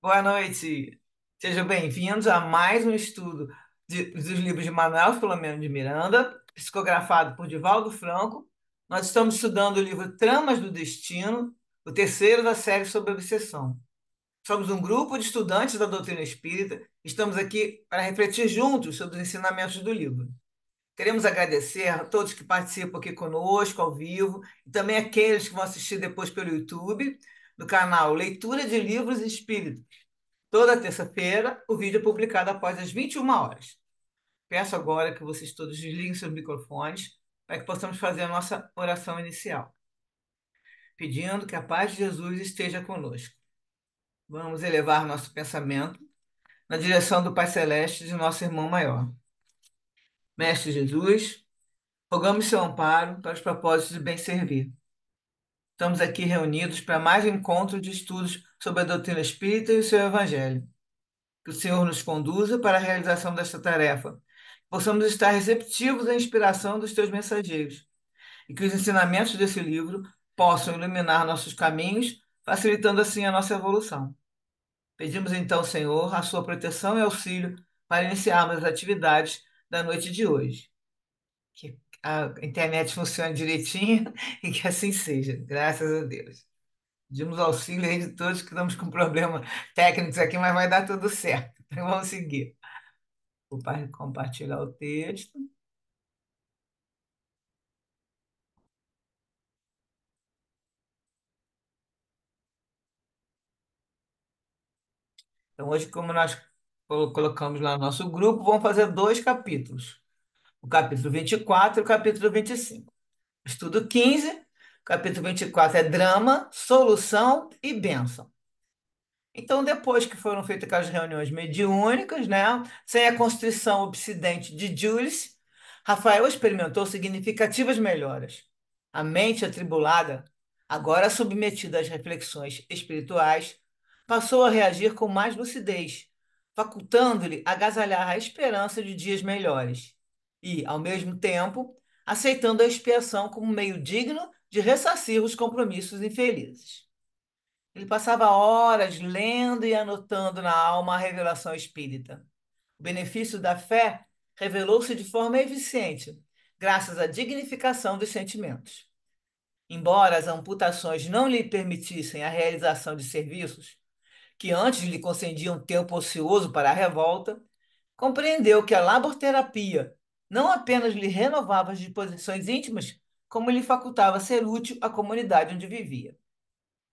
Boa noite. Sejam bem-vindos a mais um estudo dos livros de Manuel Filomeno de Miranda, psicografado por Divaldo Franco. Nós estamos estudando o livro Tramas do Destino, o terceiro da série sobre obsessão. Somos um grupo de estudantes da doutrina espírita. Estamos aqui para refletir juntos sobre os ensinamentos do livro. Queremos agradecer a todos que participam aqui conosco, ao vivo, e também aqueles que vão assistir depois pelo YouTube, no canal Leitura de Livros Espíritas. Toda terça-feira, o vídeo é publicado após as 21 horas. Peço agora que vocês todos desliguem seus microfones para que possamos fazer a nossa oração inicial, pedindo que a paz de Jesus esteja conosco. Vamos elevar nosso pensamento na direção do Pai Celeste de nosso irmão maior. Mestre Jesus, rogamos seu amparo para os propósitos de bem servir. Estamos aqui reunidos para mais um encontro de estudos sobre a doutrina espírita e o seu evangelho. Que o Senhor nos conduza para a realização desta tarefa. Possamos estar receptivos à inspiração dos teus mensageiros e que os ensinamentos desse livro possam iluminar nossos caminhos, facilitando assim a nossa evolução. Pedimos então, Senhor, a sua proteção e auxílio para iniciarmos as atividades da noite de hoje. Que a internet funcione direitinho e que assim seja, graças a Deus. Pedimos auxílio aí de todos que estamos com problemas técnicos aqui, mas vai dar tudo certo. Então vamos seguir. Vou compartilhar o texto. Então, hoje, como nós colocamos lá no nosso grupo, vamos fazer dois capítulos. O capítulo 24 e o capítulo 25. Estudo 15, o capítulo 24 é drama, solução e bênção. Então, depois que foram feitas aquelas reuniões mediúnicas, né, sem a constrição obsidente de Jules, Rafael experimentou significativas melhoras. A mente atribulada, agora submetida às reflexões espirituais, passou a reagir com mais lucidez, facultando-lhe agasalhar a esperança de dias melhores e, ao mesmo tempo, aceitando a expiação como meio digno de ressarcir os compromissos infelizes. Ele passava horas lendo e anotando na alma a revelação espírita. O benefício da fé revelou-se de forma eficiente, graças à dignificação dos sentimentos. Embora as amputações não lhe permitissem a realização de serviços que antes lhe concediam tempo ocioso para a revolta, compreendeu que a laborterapia não apenas lhe renovava as disposições íntimas, como lhe facultava ser útil à comunidade onde vivia.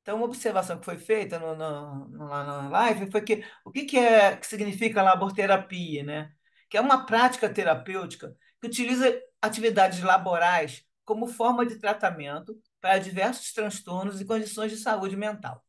Então, uma observação que foi feita lá na live foi que que significa laborterapia, né? Que é uma prática terapêutica que utiliza atividades laborais como forma de tratamento para diversos transtornos e condições de saúde mental.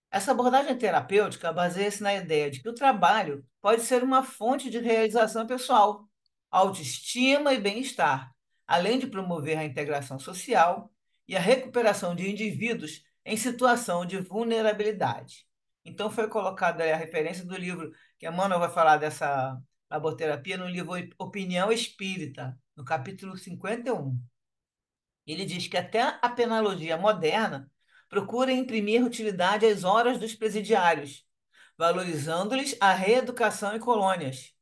Essa abordagem terapêutica baseia-se na ideia de que o trabalho pode ser uma fonte de realização pessoal, autoestima e bem-estar, além de promover a integração social e a recuperação de indivíduos em situação de vulnerabilidade. Então, foi colocada a referência do livro, que a Manoel vai falar dessa laboterapia, no livro Opinião Espírita, no capítulo 51. Ele diz que até a penologia moderna procura imprimir utilidade às horas dos presidiários, valorizando-lhes a reeducação em colônias,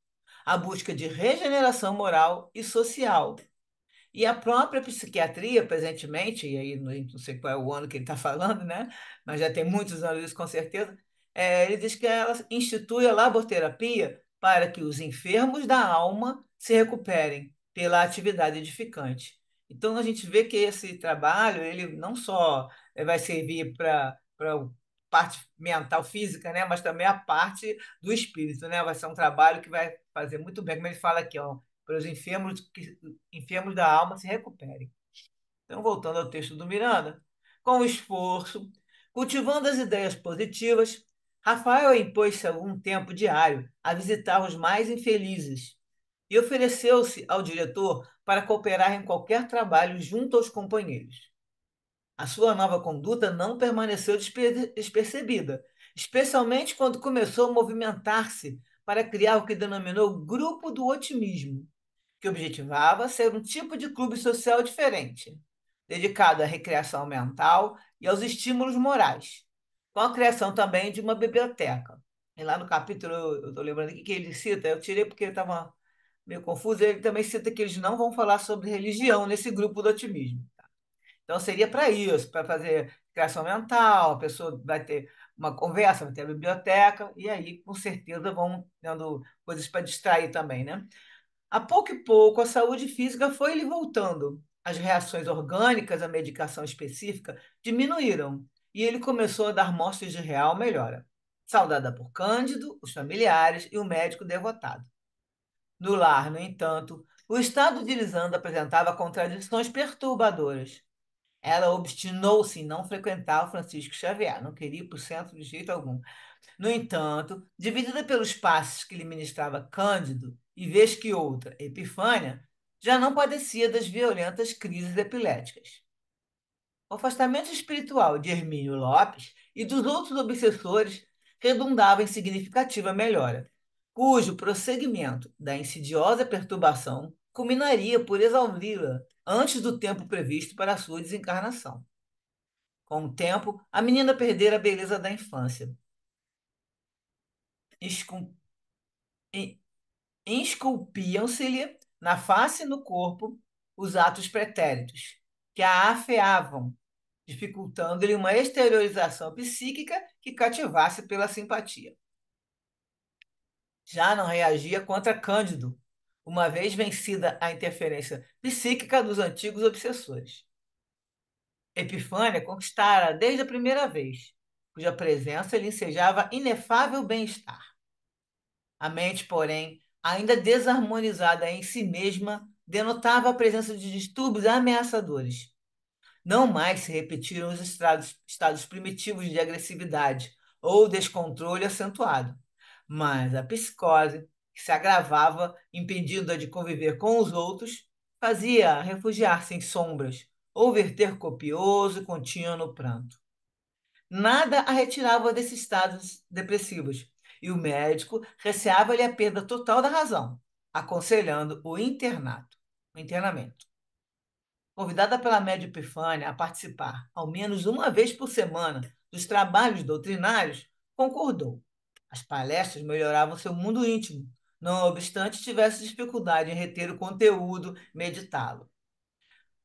a busca de regeneração moral e social. E a própria psiquiatria, presentemente, e aí não sei qual é o ano que ele está falando, né? Mas já tem muitos anos isso, com certeza, ele diz que ela institui a laboterapia para que os enfermos da alma se recuperem pela atividade edificante. Então, a gente vê que esse trabalho, ele não só vai servir para a parte mental, física, né? Mas também a parte do espírito, né? Vai ser um trabalho que vai fazer muito bem, como ele fala aqui, ó, para os enfermos da alma se recuperem. Então, voltando ao texto do Miranda, com esforço, cultivando as ideias positivas, Rafael impôs-se algum tempo diário a visitar os mais infelizes e ofereceu-se ao diretor para cooperar em qualquer trabalho junto aos companheiros. A sua nova conduta não permaneceu despercebida, especialmente quando começou a movimentar-se para criar o que denominou Grupo do Otimismo, que objetivava ser um tipo de clube social diferente, dedicado à recreação mental e aos estímulos morais, com a criação também de uma biblioteca. E lá no capítulo, eu estou lembrando aqui que ele cita, eu tirei porque ele estava meio confuso, ele também cita que eles não vão falar sobre religião nesse grupo do otimismo. Então, seria para isso, para fazer criação mental, a pessoa vai ter uma conversa, vai ter a biblioteca, e aí, com certeza, vão tendo coisas para distrair também, né? A pouco e pouco, a saúde física foi lhe voltando. As reações orgânicas à medicação específica diminuíram, e ele começou a dar mostras de real melhora. Saudada por Cândido, os familiares e o médico devotado. No lar, no entanto, o estado de Lisandra apresentava contradições perturbadoras. Ela obstinou-se em não frequentar o Francisco Xavier, não queria ir para o centro de jeito algum. No entanto, dividida pelos passos que lhe ministrava Cândido, e vez que outra, Epifânia, já não padecia das violentas crises epiléticas. O afastamento espiritual de Hermínio Lopes e dos outros obsessores redundava em significativa melhora, cujo prosseguimento da insidiosa perturbação culminaria por exauri-la antes do tempo previsto para a sua desencarnação. Com o tempo, a menina perdera a beleza da infância. Escul- e- Esculpiam-se-lhe na face e no corpo os atos pretéritos, que a afeavam, dificultando-lhe uma exteriorização psíquica que cativasse pela simpatia. Já não reagia contra Cândido, uma vez vencida a interferência psíquica dos antigos obsessores. Epifânia conquistara desde a primeira vez, cuja presença lhe ensejava inefável bem-estar. A mente, porém, ainda desarmonizada em si mesma, denotava a presença de distúrbios ameaçadores. Não mais se repetiram os estados primitivos de agressividade ou descontrole acentuado, mas a psicose, que se agravava, impedindo-a de conviver com os outros, fazia refugiar-se em sombras ou verter copioso e contínuo pranto. Nada a retirava desses estados depressivos, e o médico receava-lhe a perda total da razão, aconselhando o internamento. Convidada pela média Epifânia a participar, ao menos uma vez por semana, dos trabalhos doutrinários, concordou. As palestras melhoravam seu mundo íntimo, não obstante tivesse dificuldade em reter o conteúdo, meditá-lo.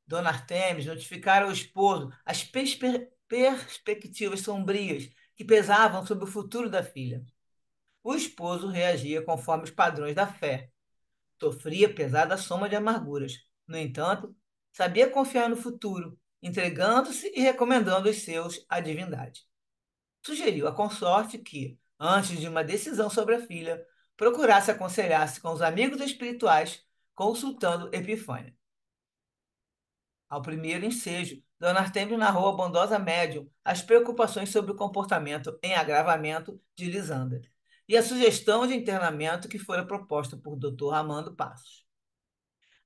Dona Artemis notificara ao esposo as perspectivas sombrias que pesavam sobre o futuro da filha. O esposo reagia conforme os padrões da fé. Sofria pesada soma de amarguras. No entanto, sabia confiar no futuro, entregando-se e recomendando os seus à divindade. Sugeriu à consorte que, antes de uma decisão sobre a filha, procurasse aconselhar-se com os amigos espirituais, consultando Epifânia. Ao primeiro ensejo, Dona Artemis narrou à bondosa médium as preocupações sobre o comportamento em agravamento de Lisandra e a sugestão de internamento que fora proposta por Dr. Armando Passos.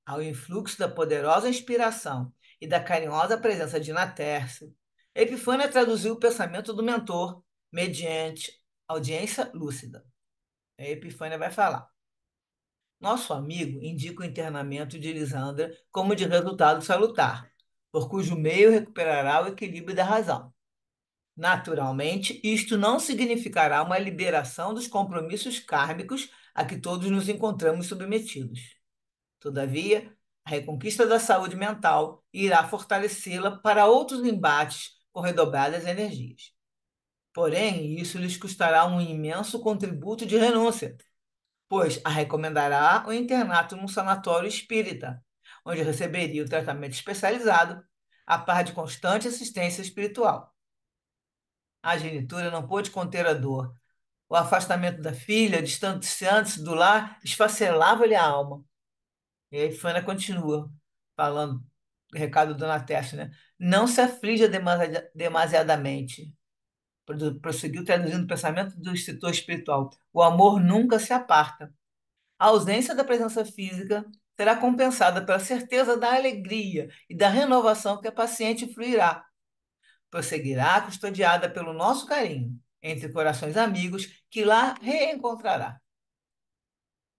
Ao influxo da poderosa inspiração e da carinhosa presença de Natércio, Epifânia traduziu o pensamento do mentor mediante audiência lúcida. A Epifânia vai falar. Nosso amigo indica o internamento de Lisandra como de resultado salutar, por cujo meio recuperará o equilíbrio da razão. Naturalmente, isto não significará uma liberação dos compromissos kármicos a que todos nos encontramos submetidos. Todavia, a reconquista da saúde mental irá fortalecê-la para outros embates com redobradas energias. Porém, isso lhes custará um imenso contributo de renúncia, pois a recomendará o internato num sanatório espírita, onde receberia o tratamento especializado, a par de constante assistência espiritual. A genitora não pôde conter a dor. O afastamento da filha, distanciando-se do lar, esfacelava-lhe a alma. E aí Fana continua falando, o recado do Dona Testa, né? Não se aflija demasiadamente. Prosseguiu traduzindo o pensamento do instrutor espiritual. O amor nunca se aparta. A ausência da presença física será compensada pela certeza da alegria e da renovação que a paciente fluirá. Prosseguirá custodiada pelo nosso carinho, entre corações amigos, que lá reencontrará.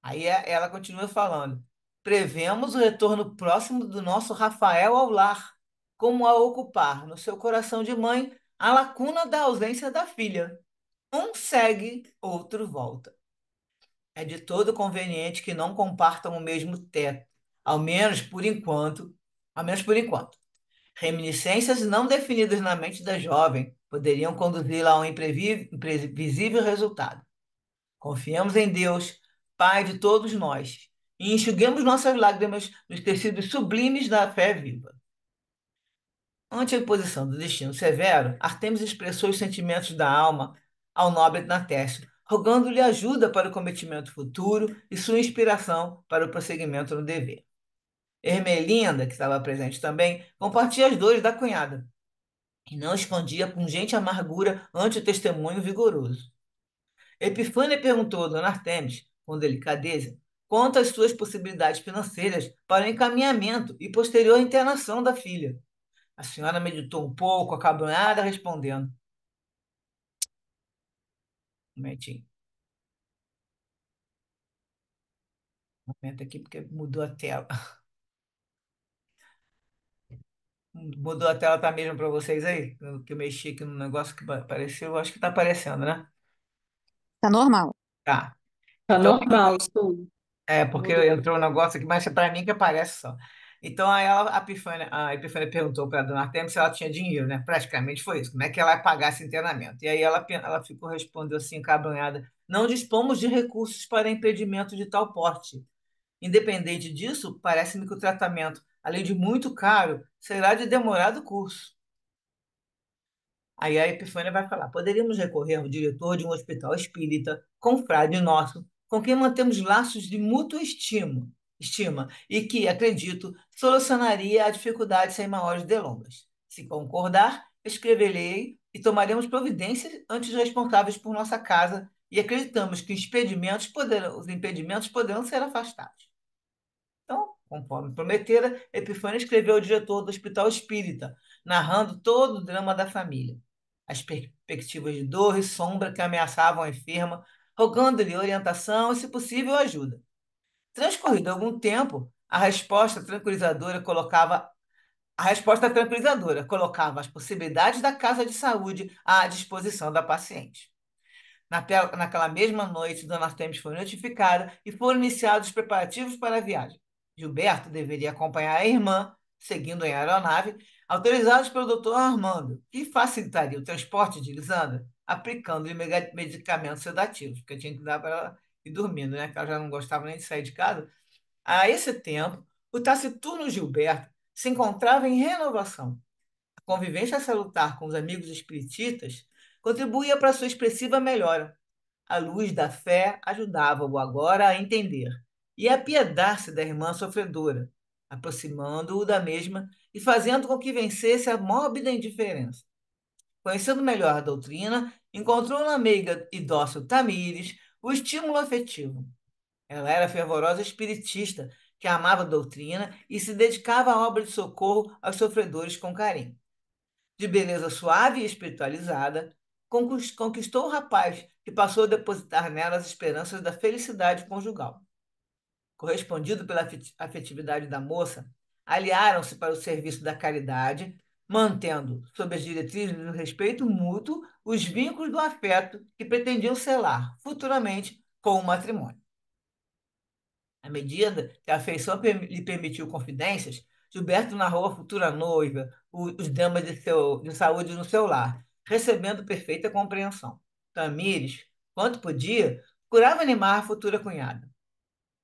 Aí ela continua falando. Prevemos o retorno próximo do nosso Rafael ao lar, como a ocupar no seu coração de mãe A lacuna da ausência da filha. Um segue, outro volta. É de todo conveniente que não compartam o mesmo teto, ao menos por enquanto, ao menos por enquanto. Reminiscências não definidas na mente da jovem poderiam conduzi-la a um imprevisível resultado. Confiemos em Deus, Pai de todos nós, e enxuguemos nossas lágrimas nos tecidos sublimes da fé viva. Ante a imposição do destino severo, Artemis expressou os sentimentos da alma ao nobre Natécio, rogando-lhe ajuda para o cometimento futuro e sua inspiração para o prosseguimento no dever. Ermelinda, que estava presente também, compartilha as dores da cunhada e não escondia a pungente amargura ante o testemunho vigoroso. Epifânia perguntou a Dona Artemis, com delicadeza, quanto às suas possibilidades financeiras para o encaminhamento e posterior internação da filha. A senhora meditou um pouco, acabrunhada, respondendo. Um momentinho, um momento aqui, porque mudou a tela. Mudou a tela, tá mesmo para vocês aí? Que eu mexi aqui no negócio que apareceu, acho que tá aparecendo, né? Tá normal. Tá. Tá Então, normal, isso porque mudou. entrou um negócio aqui, mas é para mim que aparece só. Então, aí a Epifânia perguntou para a dona Artemis se ela tinha dinheiro, né? Praticamente foi isso. Como é que ela ia pagar esse internamento? E aí ela ficou respondeu assim, encabrunhada: não dispomos de recursos para impedimento de tal porte. Independente disso, parece-me que o tratamento, além de muito caro, será de demorado curso. Aí a Epifânia vai falar: poderíamos recorrer ao diretor de um hospital espírita, confrade nosso, com quem mantemos laços de mútua estima e que, acredito, solucionaria a dificuldade sem maiores delongas. Se concordar, escreverei e tomaremos providências ante os responsáveis por nossa casa e acreditamos que os impedimentos poderão ser afastados. Então, conforme prometera, Epifânio escreveu ao diretor do Hospital Espírita, narrando todo o drama da família, as perspectivas de dor e sombra que ameaçavam a enferma, rogando-lhe orientação e, se possível, ajuda. Transcorrido algum tempo, a resposta tranquilizadora colocava as possibilidades da casa de saúde à disposição da paciente. Naquela mesma noite, Dona Artemis foi notificada e foram iniciados os preparativos para a viagem. Gilberto deveria acompanhar a irmã, seguindo em aeronave, autorizados pelo doutor Armando, que facilitaria o transporte de Lisandra, aplicando-lhe medicamentos sedativos, porque tinha que dar para ela ir dormindo, né? Que ela já não gostava nem de sair de casa. A esse tempo, o taciturno Gilberto se encontrava em renovação. A convivência salutar com os amigos espiritistas contribuía para sua expressiva melhora. A luz da fé ajudava-o agora a entender e a apiedar-se da irmã sofredora, aproximando-o da mesma e fazendo com que vencesse a mórbida indiferença. Conhecendo melhor a doutrina, encontrou na meiga e dócil Tamires o estímulo afetivo. Ela era fervorosa espiritista, que amava a doutrina e se dedicava à obra de socorro aos sofredores com carinho. De beleza suave e espiritualizada, conquistou o rapaz, que passou a depositar nela as esperanças da felicidade conjugal. Correspondido pela afetividade da moça, aliaram-se para o serviço da caridade, mantendo, sob as diretrizes do respeito mútuo, os vínculos do afeto que pretendiam selar, futuramente, com o matrimônio. À medida que a afeição lhe permitiu confidências, Gilberto narrou à futura noiva os dramas de saúde no seu lar, recebendo perfeita compreensão. Tamires, quanto podia, procurava animar a futura cunhada.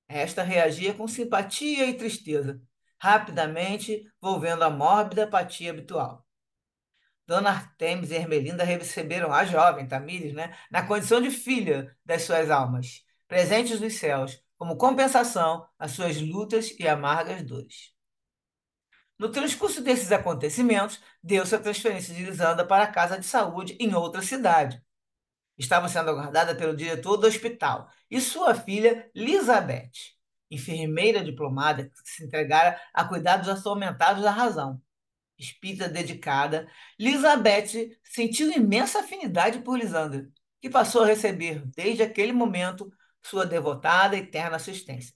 Esta reagia com simpatia e tristeza, rapidamente volvendo à mórbida apatia habitual. Dona Artemis e Ermelinda receberam a jovem Tamires, né, na condição de filha das suas almas, presentes dos céus, como compensação às suas lutas e amargas dores. No transcurso desses acontecimentos, deu-se a transferência de Lisandra para a casa de saúde em outra cidade. Estava sendo aguardada pelo diretor do hospital e sua filha, Elizabeth, enfermeira diplomada que se entregara a cuidados atormentados da razão. Espírita dedicada, Elizabeth sentiu imensa afinidade por Lisandra, que passou a receber, desde aquele momento, sua devotada e terna assistência.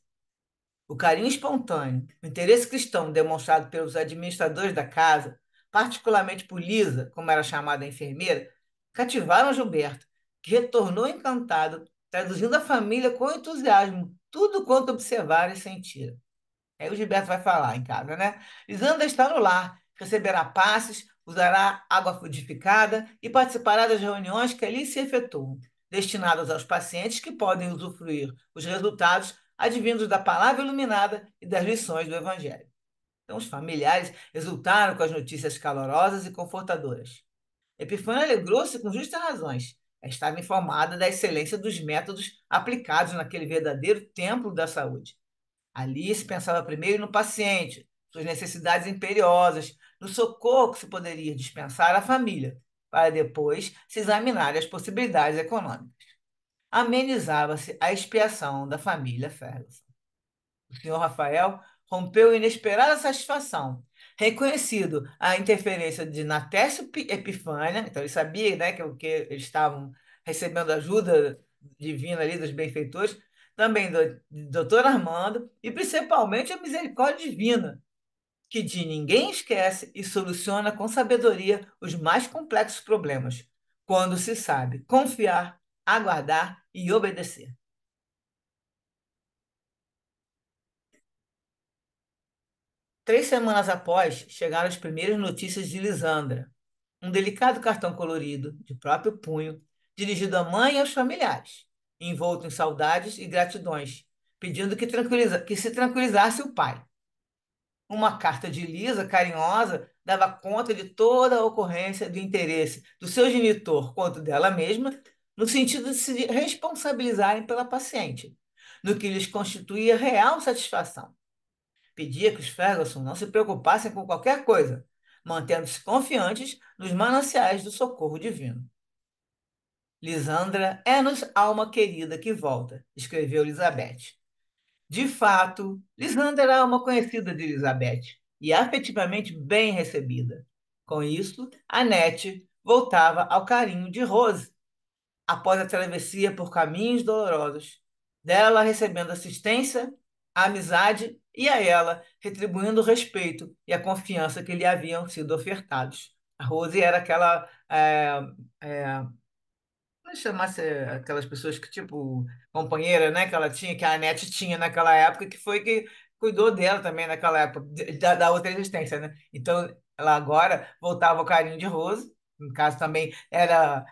O carinho espontâneo, o interesse cristão demonstrado pelos administradores da casa particularmente por Lisa, como era chamada a enfermeira, cativaram Gilberto, que retornou encantado, traduzindo à família com entusiasmo tudo quanto observara e sentira. Aí o Gilberto vai falar em casa, né? Lisandra está no lar, receberá passes, usará água fluidificada e participará das reuniões que ali se efetuam, destinadas aos pacientes que podem usufruir os resultados advindos da palavra iluminada e das lições do Evangelho. Então, os familiares exultaram com as notícias calorosas e confortadoras. Epifânia alegrou-se com justas razões. Estava informada da excelência dos métodos aplicados naquele verdadeiro templo da saúde. Alice pensava primeiro no paciente, suas necessidades imperiosas, no socorro que se poderia dispensar à família, para depois se examinar as possibilidades econômicas. Amenizava-se a expiação da família Ferguson. O senhor Rafael rompeu inesperada satisfação, reconhecido a interferência de Natécio Epifânia, então ele sabia, né, que eles estavam recebendo ajuda divina ali dos benfeitores, também do doutor Armando, e principalmente a misericórdia divina, que de ninguém esquece e soluciona com sabedoria os mais complexos problemas, quando se sabe confiar, aguardar e obedecer. 3 semanas após, chegaram as primeiras notícias de Lisandra. Um delicado cartão colorido, de próprio punho, dirigido à mãe e aos familiares, envolto em saudades e gratidões, pedindo que se tranquilizasse o pai. Uma carta de Lisa, carinhosa, dava conta de toda a ocorrência do interesse do seu genitor quanto dela mesma, no sentido de se responsabilizarem pela paciente, no que lhes constituía real satisfação. Pedia que os Ferguson não se preocupassem com qualquer coisa, mantendo-se confiantes nos mananciais do socorro divino. Lisandra é-nos alma querida que volta, escreveu Elizabeth. De fato, Lisandra era uma conhecida de Elizabeth e afetivamente bem recebida. Com isso, Annette voltava ao carinho de Rose, após a travessia por caminhos dolorosos, dela recebendo assistência, a amizade e a ela retribuindo o respeito e a confiança que lhe haviam sido ofertados. A Rose era aquela vamos chamar aquelas pessoas que, tipo, companheira, né, que ela tinha, que a Anete tinha naquela época, que foi que cuidou dela também naquela época, da outra existência, né? Então, ela agora voltava ao carinho de Rose, no caso também era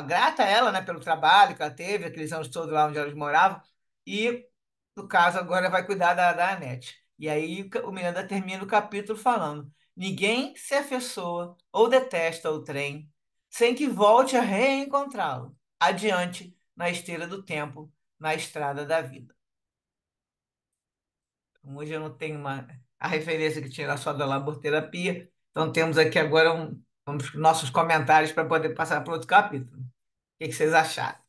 grata a ela, né, pelo trabalho que ela teve, aqueles anos todos lá onde elas moravam, e, no caso, agora vai cuidar da Anete. E aí o Miranda termina o capítulo falando: ninguém se afeiçoa ou detesta o trem sem que volte a reencontrá-lo, adiante, na esteira do tempo, na estrada da vida. Então, hoje eu não tenho a referência que tinha só da laborterapia, então temos aqui agora vamos para os nossos comentários para poder passar para outro capítulo. O que vocês acharam?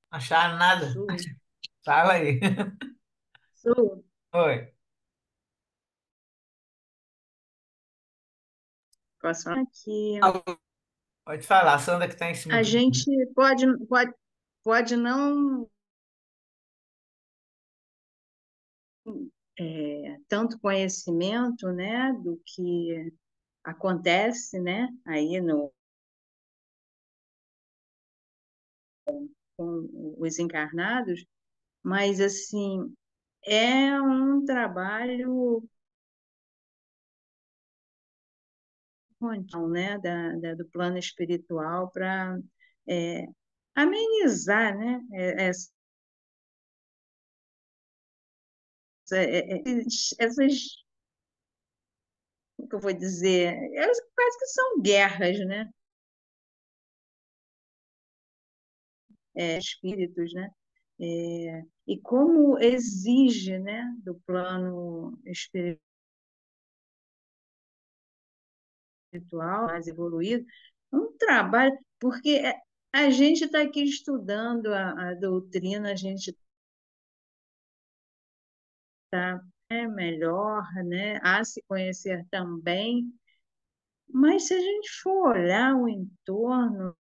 Acharam nada? Su, Fala aí. Su, Oi. posso falar que Pode falar, a Sandra que está em cima a do. gente pode não tanto conhecimento, né, do que acontece, né, aí no com os encarnados, mas assim é um trabalho contínuo, né, do plano espiritual para amenizar, né, essas, como que eu vou dizer, elas quase que são guerras, né, espíritos, né, e como exige, né, do plano espiritual mais evoluído, um trabalho, porque a gente está aqui estudando a doutrina, a gente está melhor, né, a se conhecer também. Mas se a gente for olhar o entorno,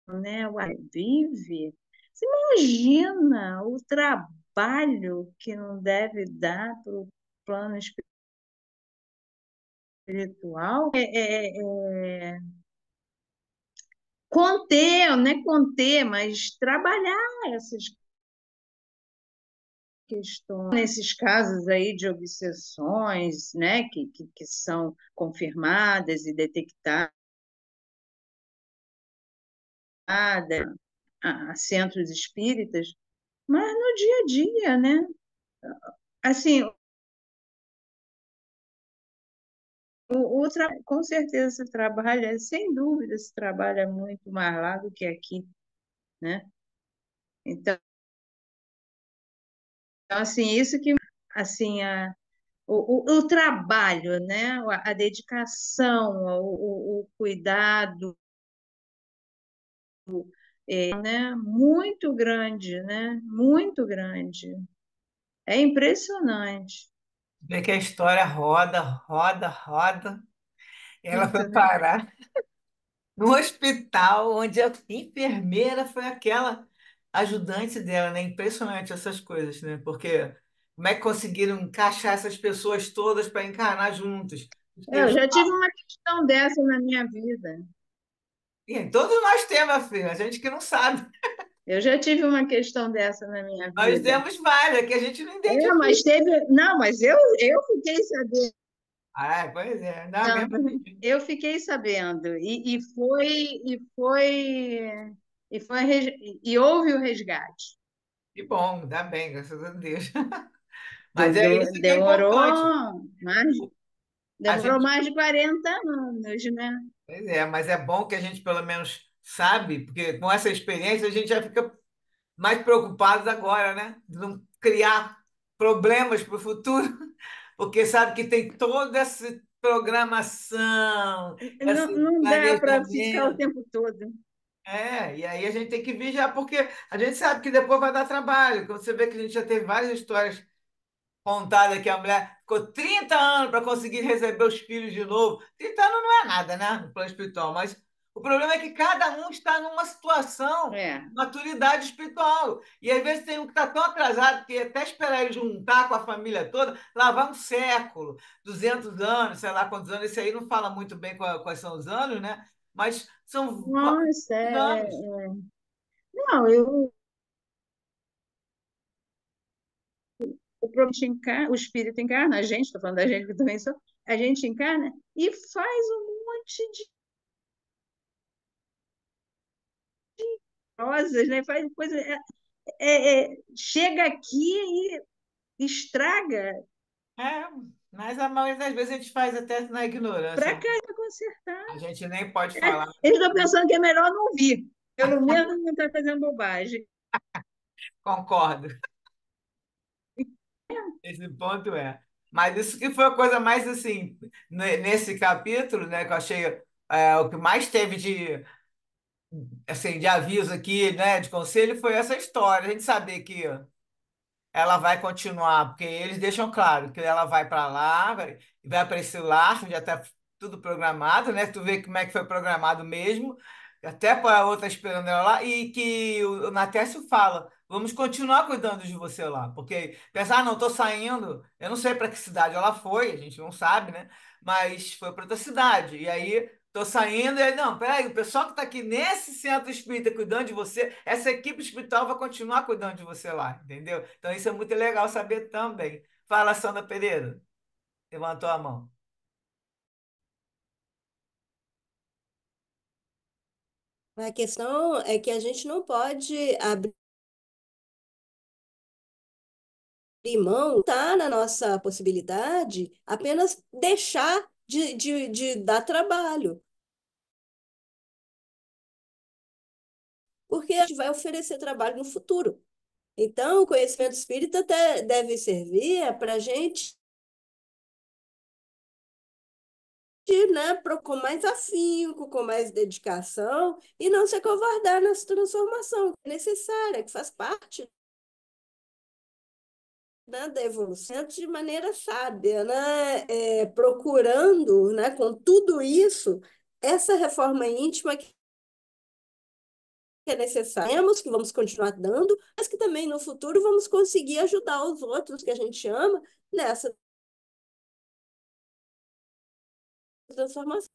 né, o ar vive, você imagina o trabalho que não deve dar para o plano espiritual. Conter, não é conter, mas trabalhar essas questões, nesses casos aí de obsessões, né, que são confirmadas e detectadas a centros espíritas, mas no dia a dia, né? Assim, com certeza se trabalha, sem dúvida, se trabalha muito mais lá do que aqui, né? Então, assim, isso que, assim, o trabalho, né? A dedicação, o cuidado, né? Muito grande, né? Muito grande. É impressionante. Vê que a história roda, roda, roda. Ela Muito, foi né? parar no hospital, onde a enfermeira foi aquela ajudante dela, né? Impressionante essas coisas, né? Porque como é que conseguiram encaixar essas pessoas todas para encarnar juntos? Eu já tive uma questão dessa na minha vida. E todos nós temos, filha, a gente que não sabe. Eu já tive uma questão dessa na minha Nós vida. temos várias, que a gente não É, identifica. mas teve. Não, mas eu fiquei sabendo. Ah, pois é, dá mesmo. Eu fiquei sabendo. E houve o resgate. Que bom, dá bem, graças a Deus. Mas é isso que é importante. Demorou mais, A demorou gente, mais de 40 anos, né? pois é, mas é bom que a gente pelo menos sabe, porque com essa experiência a gente já fica mais preocupado agora, né? De não criar problemas para o futuro, porque sabe que tem toda essa programação, Não, esse não dá para ficar o planejamento. tempo todo. É, e aí a gente tem que vigiar, porque a gente sabe que depois vai dar trabalho. Quando você vê que a gente já teve várias histórias contada que a mulher ficou 30 anos para conseguir receber os filhos de novo. 30 anos não é nada, né, no plano espiritual, mas o problema é que cada um está numa situação É. de maturidade espiritual. E às vezes tem um que está tão atrasado que até esperar ele juntar com a família toda, lá vai um século, 200 anos, sei lá quantos anos. Esse aí não fala muito bem quais são os anos, né? Mas são Nossa, vários anos. não, o espírito encarna, a gente, estou falando da gente que também sou, a gente encarna e faz um monte de coisas, né? Faz coisa, chega aqui e estraga É, mas a maioria das vezes a gente faz até na ignorância, para né? cá para consertar. A gente nem pode falar. Eles estão pensando que é melhor não vir, pelo menos não está fazendo bobagem. Concordo, esse ponto é. Mas isso que foi a coisa mais assim, nesse capítulo, né, que eu achei o que mais teve de aviso aqui, né, de conselho, foi essa história. A gente saber que ela vai continuar, porque eles deixam claro que ela vai para lá, vai para esse lar, já está tudo programado, né? Tu vê como é que foi programado mesmo, até para a outra esperando ela lá, e que o Natécio fala: vamos continuar cuidando de você lá, porque pensar, não, estou saindo, eu não sei para que cidade ela foi, a gente não sabe, né? Mas foi para outra cidade, e aí. Tô saindo e aí, não, peraí, o pessoal que está aqui nesse centro espírita cuidando de você, essa equipe espiritual vai continuar cuidando de você lá, entendeu? Então isso é muito legal saber também. Fala, Sandra Pereira. Levantou a mão. A questão é que a gente não pode abrir mão, tá na nossa possibilidade, apenas deixar de dar trabalho, porque a gente vai oferecer trabalho no futuro. Então, o conhecimento espírita deve servir para a gente, né, com mais afinco, com mais dedicação, e não se acovardar nessa transformação que é necessária, que faz parte né, da evolução de maneira sábia, né, procurando, né, com tudo isso, essa reforma íntima que é necessária, que vamos continuar dando, mas que também no futuro vamos conseguir ajudar os outros que a gente ama nessa transformação.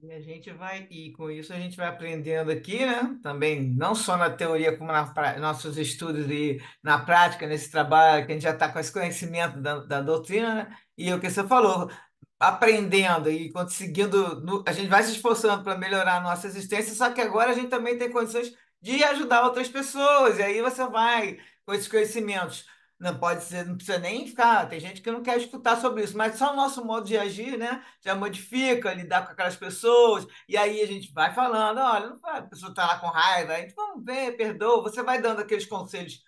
E a gente vai, e com isso a gente vai aprendendo aqui, né? Também, não só na teoria, como nossos estudos e na prática, nesse trabalho, que a gente já está com esse conhecimento da doutrina, né? E o que você falou, aprendendo e conseguindo, a gente vai se esforçando para melhorar a nossa existência, só que agora a gente também tem condições de ajudar outras pessoas, e aí você vai com esses conhecimentos. Não pode ser, não precisa nem ficar. Tem gente que não quer escutar sobre isso, mas só o nosso modo de agir, né? Já modifica, lidar com aquelas pessoas, e aí a gente vai falando: olha, não vai, a pessoa está lá com raiva, a gente vamos ver, perdoa. Você vai dando aqueles conselhos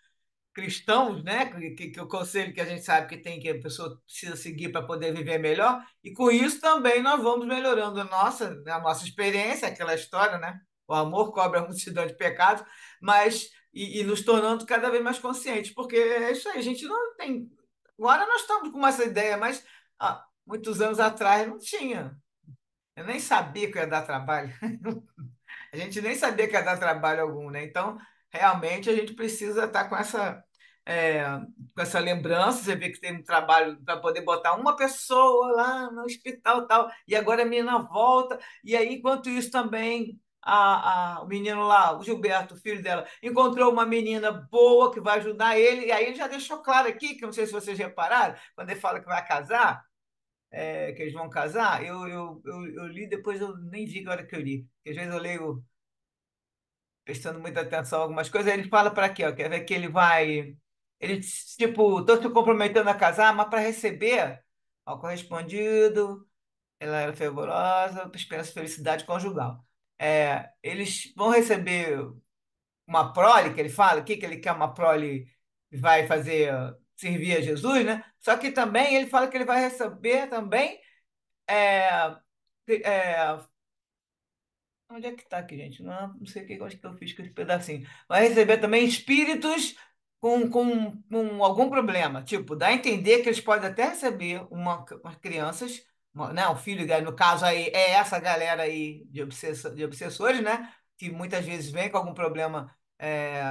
cristãos, né? Que o conselho que a gente sabe que tem, que a pessoa precisa seguir para poder viver melhor, e com isso também nós vamos melhorando a nossa experiência, aquela história, né? O amor cobre a multidão de pecados, mas e nos tornando cada vez mais conscientes, porque é isso aí, a gente não tem. Agora nós estamos com essa ideia, mas muitos anos atrás não tinha. Eu nem sabia que ia dar trabalho. A gente nem sabia que ia dar trabalho algum, né? Então, realmente, a gente precisa estar é, com essa lembrança. Você vê que tem um trabalho para poder botar uma pessoa lá no hospital e tal, e agora a menina volta, e aí, enquanto isso, também o menino lá, o Gilberto, o filho dela, encontrou uma menina boa que vai ajudar ele, e aí ele já deixou claro aqui, que eu não sei se vocês repararam, quando ele fala que vai casar, que eles vão casar, eu li, depois eu nem vi que hora que eu li, porque às vezes eu leio prestando muita atenção a algumas coisas. Aí ele fala para quê? Ó, quer ver que ele vai. Ele, tipo, estou se comprometendo a casar, mas para receber, ó, correspondido, ela era fervorosa, esperança e felicidade conjugal. Eles vão receber uma prole, que ele fala aqui, que ele quer uma prole que vai fazer, servir a Jesus, né? Só que também ele fala que ele vai receber também. é, é, Onde é que está aqui, gente? Não sei o que, onde que eu fiz com esse pedacinho. Vai receber também espíritos com algum problema. Tipo, dá a entender que eles podem até receber umas crianças, né, um filho, no caso aí, é essa galera aí de obsessores, né? Que muitas vezes vem com algum problema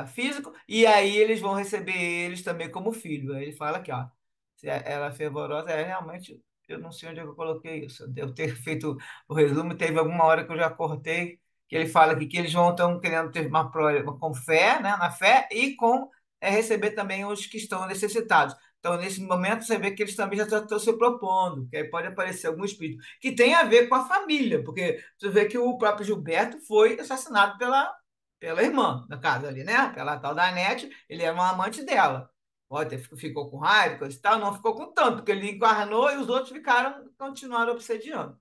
físico, e aí eles vão receber eles também como filho. Aí ele fala aqui, ó. Se ela é fervorosa, realmente, eu não sei onde é que eu coloquei isso. Eu devo ter feito o resumo. Teve alguma hora que eu já cortei, que ele fala aqui que eles vão estão querendo ter uma prova com fé, né, na fé, e com receber também os que estão necessitados. Então, nesse momento, você vê que eles também já estão se propondo, que aí pode aparecer algum espírito, que tem a ver com a família, porque você vê que o próprio Gilberto foi assassinado pela irmã, no caso ali, né? Pela tal da Anete, ele era um amante dela. Pode ter, ficou com raiva, coisa e tal, não ficou com tanto, porque ele encarnou e os outros continuaram obsediando.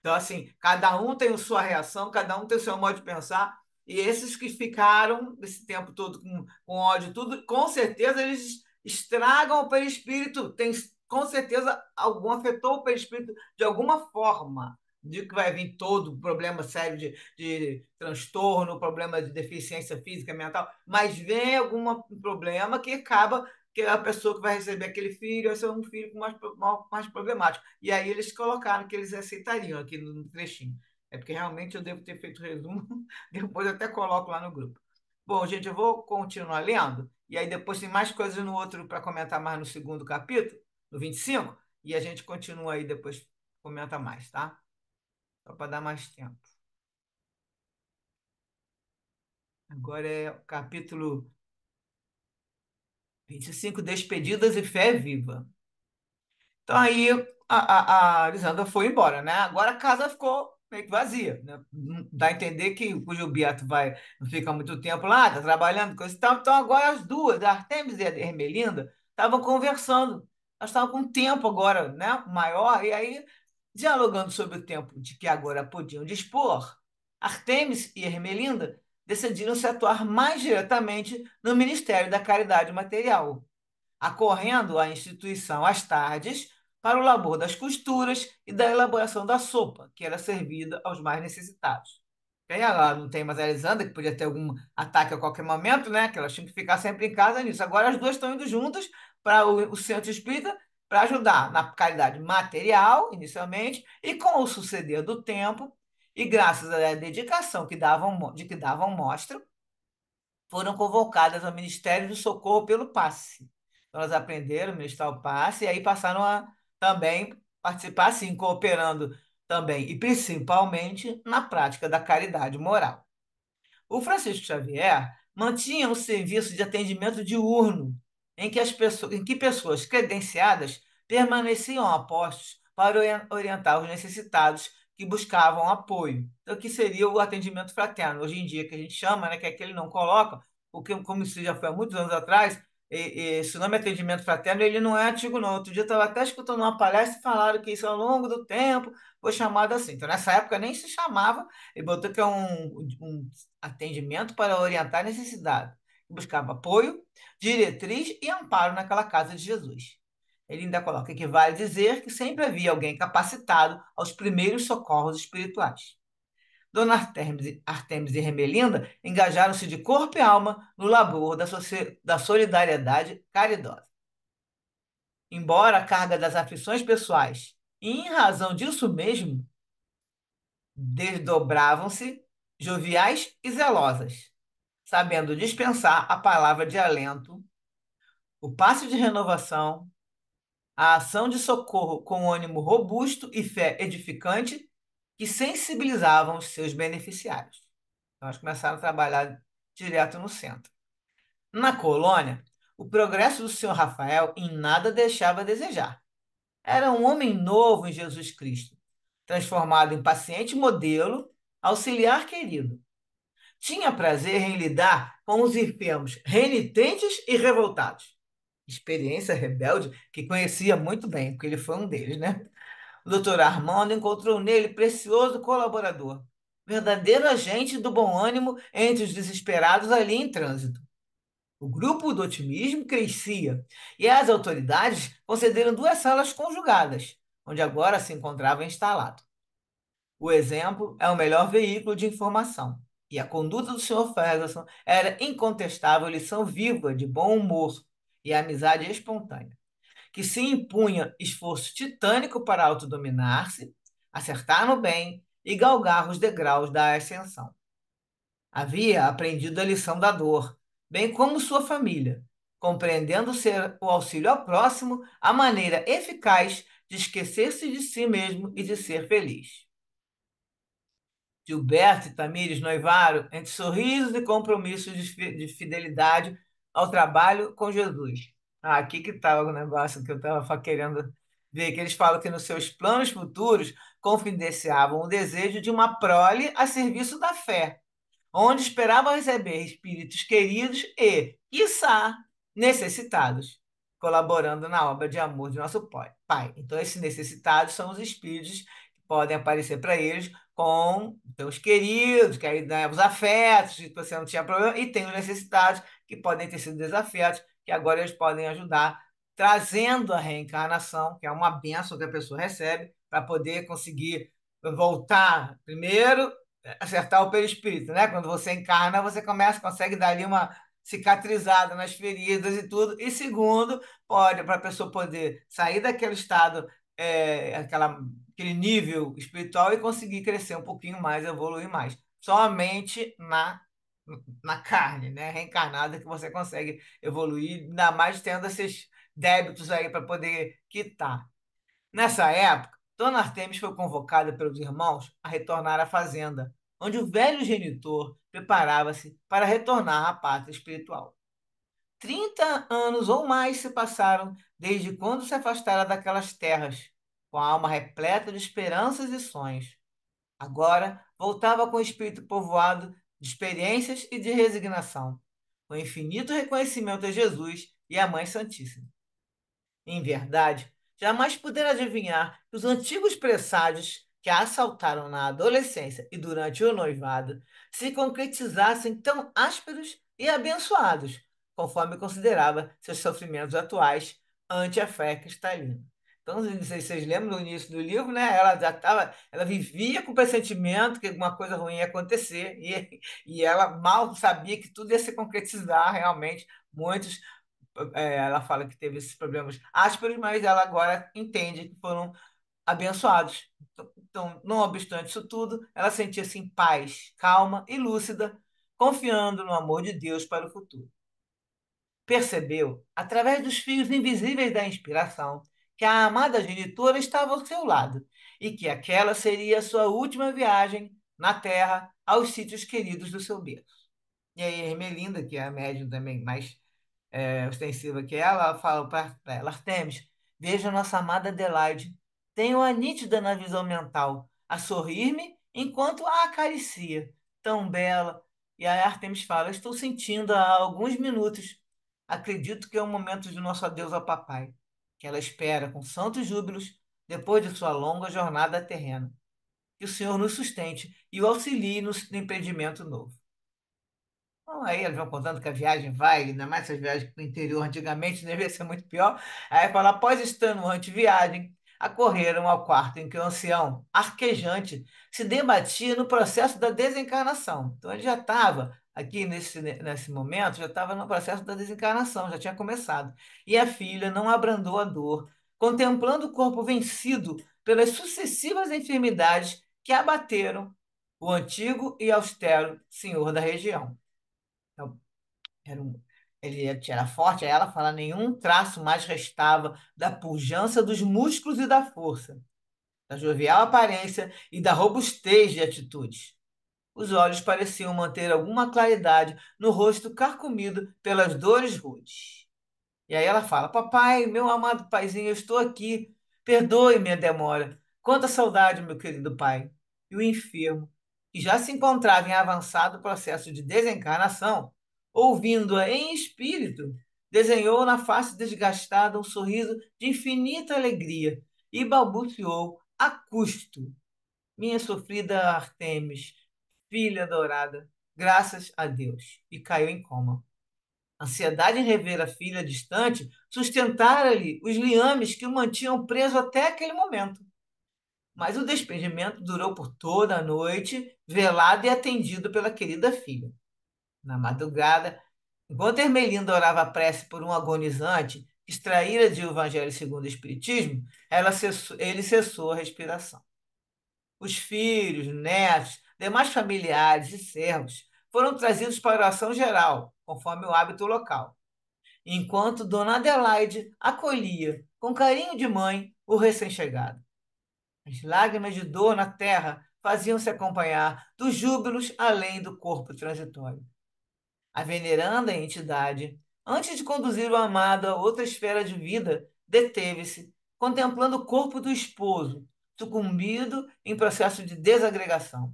Então, assim, cada um tem a sua reação, cada um tem o seu modo de pensar, e esses que ficaram esse tempo todo com ódio, tudo, com certeza eles estragam o perispírito, tem, com certeza algum afetou o perispírito de alguma forma. De que vai vir todo problema sério de transtorno, problema de deficiência física, mental, mas vem algum problema que acaba que a pessoa que vai receber aquele filho vai ser um filho mais problemático. E aí eles colocaram que eles aceitariam aqui no trechinho. É porque realmente eu devo ter feito o resumo, depois eu até coloco lá no grupo. Bom, gente, eu vou continuar lendo, e aí depois tem mais coisas no outro para comentar mais no segundo capítulo, no 25, e a gente continua aí depois, comenta mais, tá? Só para dar mais tempo. Agora é o capítulo 25, Despedidas e Fé Viva. Então aí a Lisandra foi embora, né? Agora a casa ficou meio que vazia, né? Dá a entender que o Gilberto não fica muito tempo lá, tá trabalhando, coisa e tal. Então agora as duas, a Artemis e a Ermelinda, estavam conversando. Elas estavam com um tempo agora, né? Maior, e aí, dialogando sobre o tempo de que agora podiam dispor, Artemis e Ermelinda decidiram se atuar mais diretamente no Ministério da Caridade Material, acorrendo à instituição às tardes para o labor das costuras e da elaboração da sopa, que era servida aos mais necessitados. Porque aí ela não tem mais a Elisandra, que podia ter algum ataque a qualquer momento, né? Que elas tinham que ficar sempre em casa nisso. Agora as duas estão indo juntas para o centro espírita para ajudar na caridade material, inicialmente, e com o suceder do tempo, e graças à dedicação de que davam mostra, foram convocadas ao Ministério do Socorro pelo passe. Então, elas aprenderam a ministrar o passe e aí passaram a também participar, assim, cooperando também e principalmente na prática da caridade moral. O Francisco Xavier mantinha um serviço de atendimento diurno, em que pessoas credenciadas permaneciam a postos para orientar os necessitados que buscavam apoio. Então, que seria o atendimento fraterno, hoje em dia, que a gente chama, né, que é que ele não coloca, porque, como isso já foi há muitos anos atrás, esse nome atendimento fraterno, ele não é antigo, não. Outro dia eu estava até escutando uma palestra e falaram que isso, ao longo do tempo, foi chamado assim. Então, nessa época, nem se chamava, ele botou que é um atendimento para orientar necessidade. Buscava apoio, diretriz e amparo naquela casa de Jesus. Ele ainda coloca que vale dizer que sempre havia alguém capacitado aos primeiros socorros espirituais. Dona Artemis e Remelinda engajaram-se de corpo e alma no labor da solidariedade caridosa. Embora a carga das aflições pessoais, e em razão disso mesmo, desdobravam-se joviais e zelosas, sabendo dispensar a palavra de alento, o passe de renovação, a ação de socorro com ânimo robusto e fé edificante que sensibilizavam os seus beneficiários. Então, eles começaram a trabalhar direto no centro. Na colônia, o progresso do senhor Rafael em nada deixava a desejar. Era um homem novo em Jesus Cristo, transformado em paciente modelo, auxiliar querido. Tinha prazer em lidar com os enfermos renitentes e revoltados. Experiência rebelde que conhecia muito bem, porque ele foi um deles, né? O doutor Armando encontrou nele precioso colaborador, verdadeiro agente do bom ânimo entre os desesperados ali em trânsito. O grupo do otimismo crescia e as autoridades concederam 2 salas conjugadas, onde agora se encontrava instalado. O exemplo é o melhor veículo de informação. E a conduta do Sr. Ferguson era incontestável lição viva de bom humor e amizade espontânea, que se impunha esforço titânico para autodominar-se, acertar no bem e galgar os degraus da ascensão. Havia aprendido a lição da dor, bem como sua família, compreendendo ser o auxílio ao próximo a maneira eficaz de esquecer-se de si mesmo e de ser feliz. Gilberto e Tamires noivaram entre sorrisos e compromissos de fidelidade ao trabalho com Jesus. Aqui que estava o negócio que eu estava querendo ver, que eles falam que nos seus planos futuros confidenciavam o desejo de uma prole a serviço da fé, onde esperavam receber espíritos queridos e, quiçá, necessitados, colaborando na obra de amor de nosso Pai. Então, esses necessitados são os espíritos que podem aparecer para eles com os queridos, que aí, né, os afetos, que você não tinha problema, e tem os necessitados, que podem ter sido desafetos, que agora eles podem ajudar, trazendo a reencarnação, que é uma bênção que a pessoa recebe, para poder conseguir voltar primeiro acertar o perispírito, né? Quando você encarna, você consegue dar ali uma cicatrizada nas feridas e tudo. E segundo, pode, para a pessoa poder sair daquele estado, aquele nível espiritual e conseguir crescer um pouquinho mais, evoluir mais. Somente na carne, né? Reencarnada que você consegue evoluir, ainda mais tendo esses débitos aí para poder quitar. Nessa época, Dona Artemis foi convocada pelos irmãos a retornar à fazenda, onde o velho genitor preparava-se para retornar à pátria espiritual. 30 anos ou mais se passaram desde quando se afastara daquelas terras, com a alma repleta de esperanças e sonhos. Agora voltava com o espírito povoado de experiências e de resignação, com infinito reconhecimento a Jesus e à Mãe Santíssima. Em verdade, jamais pudera adivinhar que os antigos presságios que a assaltaram na adolescência e durante o noivado se concretizassem tão ásperos e abençoados, conforme considerava seus sofrimentos atuais ante a fé cristalina. Então, não sei se vocês lembram no início do livro, né? Ela vivia com o pressentimento que alguma coisa ruim ia acontecer e ela mal sabia que tudo ia se concretizar realmente. Muitos, ela fala que teve esses problemas ásperos, mas ela agora entende que foram abençoados. Então, não obstante isso tudo, ela sentia-se em paz, calma e lúcida, confiando no amor de Deus para o futuro. Percebeu, através dos fios invisíveis da inspiração, que a amada genitora estava ao seu lado e que aquela seria a sua última viagem na Terra aos sítios queridos do seu berço. E aí, a Ermelinda, que é a médium também mais ostensiva que ela fala para ela: Artemis, veja nossa amada Adelaide. Tenho-a nítida na visão mental, a sorrir-me enquanto a acaricia. Tão bela. E aí Artemis fala: estou sentindo há alguns minutos. Acredito que é o momento de nosso adeus ao papai, que ela espera com santos júbilos depois de sua longa jornada terrena. Que o Senhor nos sustente e o auxilie no empreendimento novo. Bom, aí eles vão contando que a viagem vai, ainda mais essas viagens para o interior antigamente, devia ser muito pior. Aí fala, após estar no anteviagem, acorreram ao quarto em que o ancião, arquejante, se debatia no processo da desencarnação. Então ele já estava, aqui nesse momento, já estava no processo da desencarnação, já tinha começado. E a filha não abrandou a dor, contemplando o corpo vencido pelas sucessivas enfermidades que abateram o antigo e austero senhor da região. Então, era um, era forte, aí ela fala, nenhum traço mais restava da pujança dos músculos e da força, da jovial aparência e da robustez de atitudes. Os olhos pareciam manter alguma claridade no rosto carcomido pelas dores rudes. E aí ela fala: papai, meu amado paizinho, eu estou aqui. Perdoe minha demora. Quanta saudade, meu querido pai. E o enfermo, que já se encontrava em avançado processo de desencarnação, ouvindo-a em espírito, desenhou na face desgastada um sorriso de infinita alegria e balbuciou a custo: minha sofrida Artemis, filha adorada, graças a Deus. E caiu em coma. A ansiedade em rever a filha distante sustentara-lhe os liames que o mantinham preso até aquele momento. Mas o despedimento durou por toda a noite, velado e atendido pela querida filha. Na madrugada, enquanto Ermelinda orava a prece por um agonizante, extraíra de O Evangelho segundo o Espiritismo, ele cessou a respiração. Os filhos, netos, demais familiares e servos foram trazidos para a oração geral, conforme o hábito local, enquanto Dona Adelaide acolhia, com carinho de mãe, o recém-chegado. As lágrimas de dor na terra faziam-se acompanhar dos júbilos além do corpo transitório. A veneranda entidade, antes de conduzir o amado a outra esfera de vida, deteve-se, contemplando o corpo do esposo, sucumbido em processo de desagregação.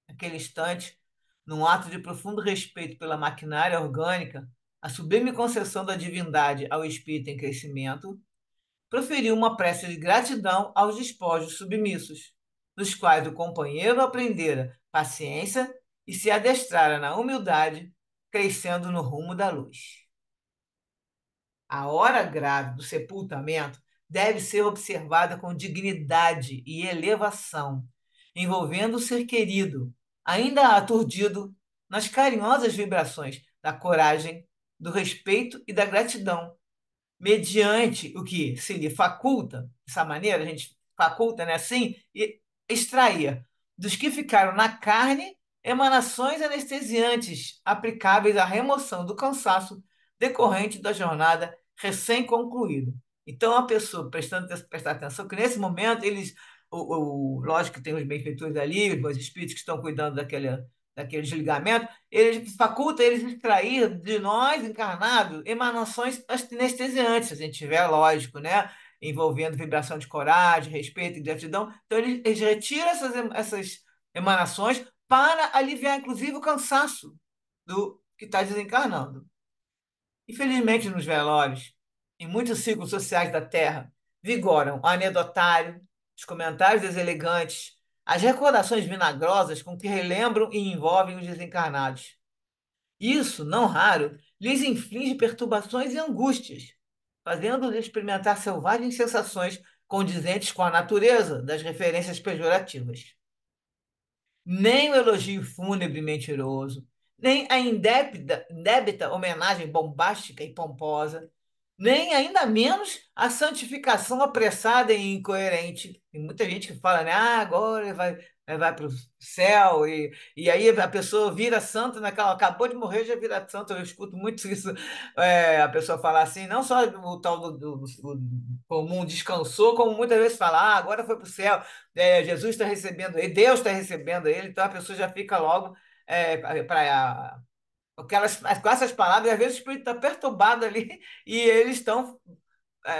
Naquele instante, num ato de profundo respeito pela maquinária orgânica, a sublime concessão da divindade ao espírito em crescimento, proferiu uma prece de gratidão aos despojos submissos, dos quais o companheiro aprendera paciência e se adestrara na humildade, crescendo no rumo da luz. A hora grave do sepultamento deve ser observada com dignidade e elevação, envolvendo o ser querido, ainda aturdido, nas carinhosas vibrações da coragem, do respeito e da gratidão, mediante o que se lhe faculta, dessa maneira a gente faculta, né, assim, e extrair dos que ficaram na carne emanações anestesiantes aplicáveis à remoção do cansaço decorrente da jornada recém-concluída. Então, a pessoa prestar atenção que nesse momento eles, lógico que tem os benfeitores ali, os espíritos que estão cuidando daquele desligamento, eles faculta eles extrair de nós encarnados emanações anestesiantes, se a gente tiver, lógico, né? Envolvendo vibração de coragem, respeito e gratidão. Então, eles retiram essas emanações para aliviar, inclusive, o cansaço do que está desencarnando. Infelizmente, nos velórios, em muitos ciclos sociais da Terra, vigoram o anedotário, os comentários deselegantes, as recordações vinagrosas com que relembram e envolvem os desencarnados. Isso, não raro, lhes inflige perturbações e angústias, fazendo-os experimentar selvagens sensações condizentes com a natureza das referências pejorativas. Nem o elogio fúnebre e mentiroso, nem a indébita homenagem bombástica e pomposa, nem ainda menos a santificação apressada e incoerente. Tem muita gente que fala, né? Ah, agora vai para o céu, e aí a pessoa vira santa naquela, acabou de morrer, já vira santa. Eu escuto muito isso, a pessoa falar assim, não só o tal do comum descansou, como muitas vezes fala, ah, agora foi para o céu, Jesus está recebendo ele, Deus está recebendo ele, então a pessoa já fica logo para com essas palavras, e às vezes o espírito está perturbado ali e eles estão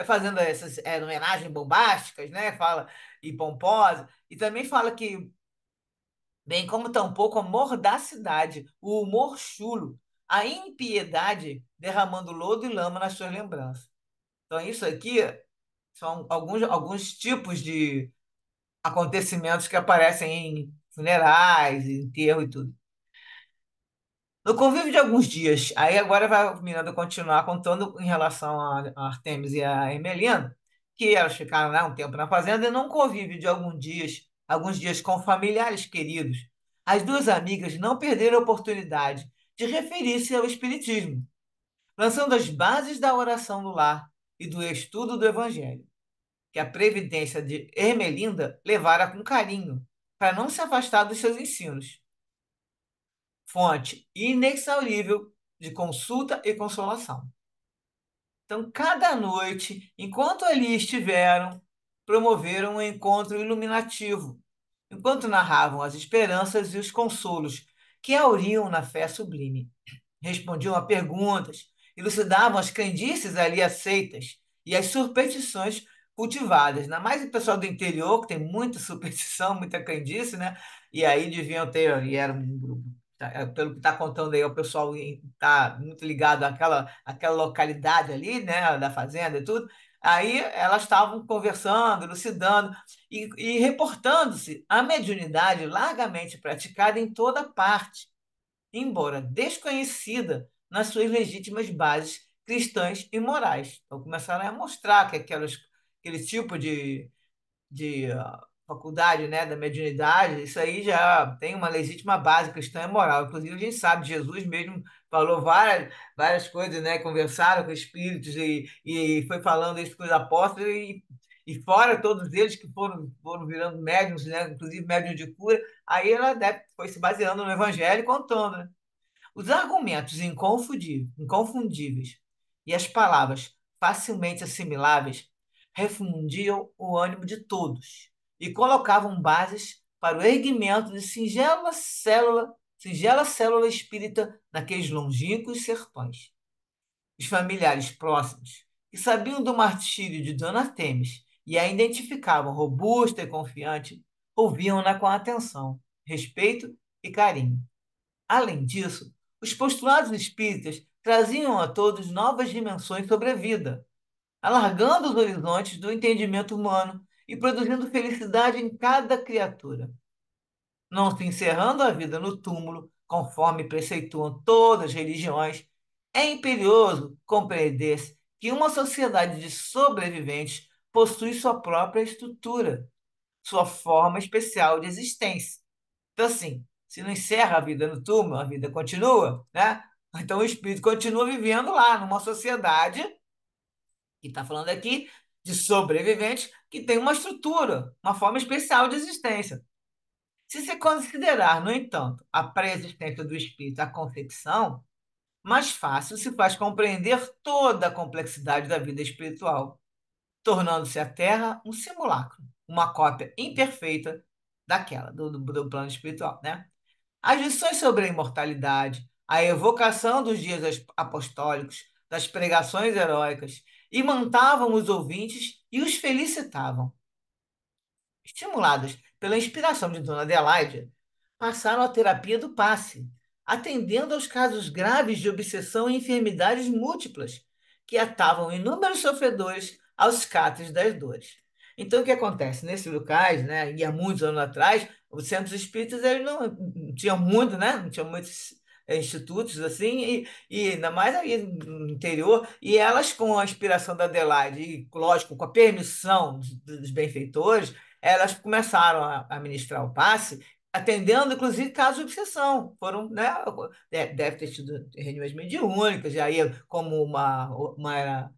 fazendo essas homenagens bombásticas, né? Fala e pomposa, e também fala que, bem como tampouco a mordacidade, o humor chulo, a impiedade derramando lodo e lama nas suas lembranças. Então, isso aqui são alguns tipos de acontecimentos que aparecem em funerais, enterro e tudo. No convívio de alguns dias, aí agora vai o Miranda continuar contando em relação a Artemis e a Emelina, que elas ficaram, né, um tempo na fazenda, e num convívio de alguns dias com familiares queridos, as duas amigas não perderam a oportunidade de referir-se ao Espiritismo, lançando as bases da oração no lar e do estudo do Evangelho, que a previdência de Ermelinda levara com carinho, para não se afastar dos seus ensinos, fonte inexaurível de consulta e consolação. Então, cada noite, enquanto ali estiveram, promoveram um encontro iluminativo, enquanto narravam as esperanças e os consolos que auriam na fé sublime. Respondiam a perguntas, elucidavam as crendices ali aceitas e as superstições cultivadas. Ainda mais o pessoal do interior, que tem muita superstição, muita crendice, né? E aí deviam ter, e era um grupo, pelo que está contando aí, o pessoal está muito ligado àquela localidade ali, né, da fazenda e tudo. Aí elas estavam conversando, elucidando e reportando-se a mediunidade largamente praticada em toda parte, embora desconhecida nas suas legítimas bases cristãs e morais. Então, começaram a mostrar que aquele tipo de faculdade, né, da mediunidade, isso aí já tem uma legítima base cristã e moral. Inclusive, a gente sabe, Jesus mesmo falou várias coisas, né, conversaram com espíritos e foi falando isso com os apóstolos, e fora todos eles que foram virando médiuns, né, inclusive médiuns de cura, aí ela foi se baseando no Evangelho e contando, né? Os argumentos inconfundíveis e as palavras facilmente assimiláveis refundiam o ânimo de todos e colocavam bases para o erguimento de singela célula espírita naqueles longínquos sertões. Os familiares próximos, que sabiam do martírio de Dona Artemis e a identificavam robusta e confiante, ouviam-na com atenção, respeito e carinho. Além disso, os postulados espíritas traziam a todos novas dimensões sobre a vida, alargando os horizontes do entendimento humano e produzindo felicidade em cada criatura. Não se encerrando a vida no túmulo, conforme preceituam todas as religiões, é imperioso compreender-se que uma sociedade de sobreviventes possui sua própria estrutura, sua forma especial de existência. Então, assim, se não encerra a vida no túmulo, a vida continua, né? Então o espírito continua vivendo lá, numa sociedade, que está falando aqui de sobreviventes, que tem uma estrutura, uma forma especial de existência. Se se considerar, no entanto, a pré-existência do espírito, a concepção, mais fácil se faz compreender toda a complexidade da vida espiritual, tornando-se a Terra um simulacro, uma cópia imperfeita daquela, do plano espiritual, né? As lições sobre a imortalidade, a evocação dos dias apostólicos, das pregações heróicas, imantavam os ouvintes e os felicitavam. Estimulados pela inspiração de Dona Adelaide, passaram à terapia do passe, atendendo aos casos graves de obsessão e enfermidades múltiplas, que atavam inúmeros sofredores aos catres das dores. Então, o que acontece? Nesses locais, né, e há muitos anos atrás, os centros espíritas eles não tinham muito, né, não tinham muitos institutos assim, e ainda mais aí no interior, e elas, com a inspiração da Adelaide, e lógico, com a permissão dos benfeitores, elas começaram a ministrar o passe, atendendo, inclusive, casos de obsessão. Foram, né, deve ter tido reuniões mediúnicas, e aí, como uma era,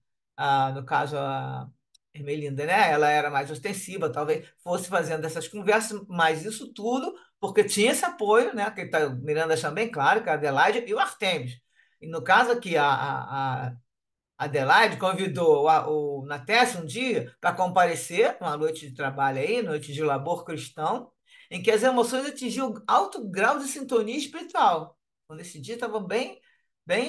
no caso, a Ermelinda, né? Ela era mais ostensiva, talvez fosse fazendo essas conversas, mas isso tudo porque tinha esse apoio, né? Que tá, Miranda deixando bem claro, que a Adelaide e o Artemis. E no caso aqui, a Adelaide convidou o Natés um dia para comparecer numa noite de trabalho aí, noite de labor cristão, em que as emoções atingiam alto grau de sintonia espiritual. Então, nesse dia estavam bem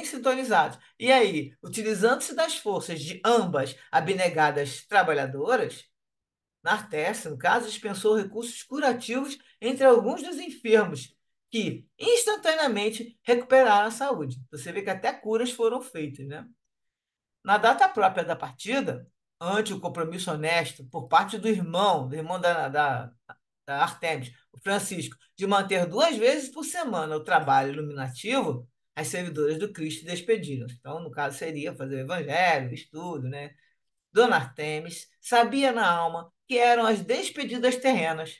sintonizados. E aí, utilizando-se das forças de ambas abnegadas trabalhadoras, Nartes, no caso, dispensou recursos curativos entre alguns dos enfermos, que instantaneamente recuperaram a saúde. Você vê que até curas foram feitas, né? Na data própria da partida, ante o compromisso honesto por parte do irmão da Artemis, o Francisco, de manter 2 vezes por semana o trabalho iluminativo, as servidoras do Cristo despediram-se. Então, no caso, seria fazer o evangelho, o estudo, né? Dona Artemis sabia na alma que eram as despedidas terrenas.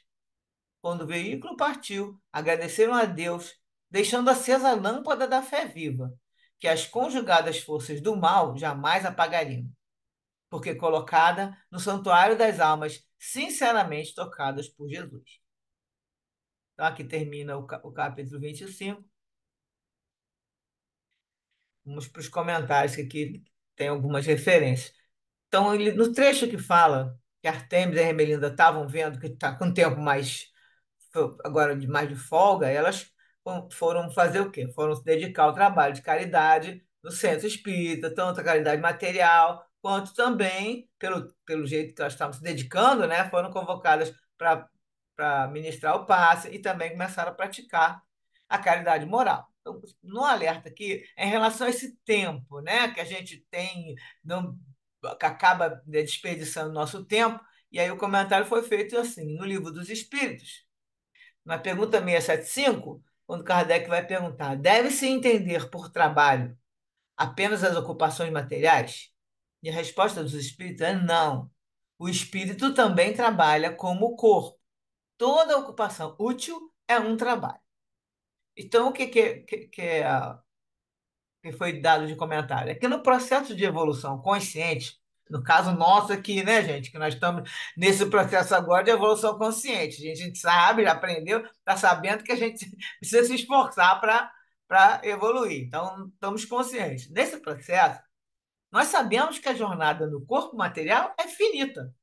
Quando o veículo partiu, agradeceram a Deus, deixando acesa a lâmpada da fé viva, que as conjugadas forças do mal jamais apagariam, porque colocada no santuário das almas sinceramente tocadas por Jesus. Então, aqui termina o capítulo 25. Vamos para os comentários, que aqui tem algumas referências. Então, no trecho que fala que Artemis e a Ermelinda estavam vendo que está com o tempo agora mais de folga, elas foram fazer o quê? Foram se dedicar ao trabalho de caridade no centro espírita, tanto a caridade material, quanto também, pelo jeito que elas estavam se dedicando, né, foram convocadas para ministrar o passe e também começaram a praticar a caridade moral. Então, no alerta aqui, é em relação a esse tempo, né, que a gente tem, não, que acaba desperdiçando nosso tempo, e aí o comentário foi feito assim, no Livro dos Espíritos, na pergunta 675, quando Kardec vai perguntar: deve-se entender por trabalho apenas as ocupações materiais? E a resposta dos espíritos é não. O espírito também trabalha como o corpo. Toda ocupação útil é um trabalho. Então, o que foi dado de comentário? É que no processo de evolução consciente, no caso nosso aqui, né, gente, que nós estamos nesse processo agora de evolução consciente, a gente sabe, já aprendeu, está sabendo que a gente precisa se esforçar para evoluir. Então, estamos conscientes. Nesse processo, nós sabemos que a jornada no corpo material é finita,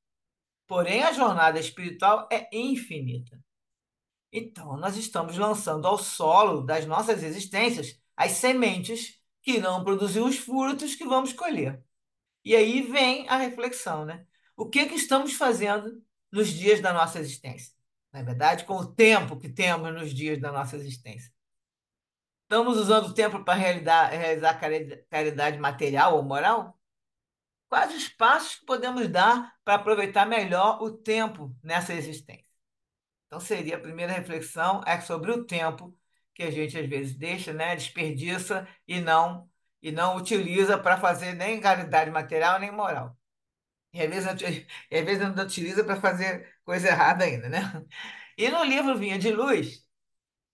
porém a jornada espiritual é infinita. Então, nós estamos lançando ao solo das nossas existências as sementes que irão produzir os frutos que vamos colher. E aí vem a reflexão, né? O que estamos fazendo nos dias da nossa existência? Na verdade, com o tempo que temos nos dias da nossa existência. Estamos usando o tempo para realizar caridade material ou moral? Quais os passos que podemos dar para aproveitar melhor o tempo nessa existência? Então, seria a primeira reflexão é sobre o tempo que a gente às vezes deixa, né, desperdiça e não utiliza para fazer nem caridade material nem moral. E às vezes não utiliza para fazer coisa errada ainda, né? E no livro Vinha de Luz,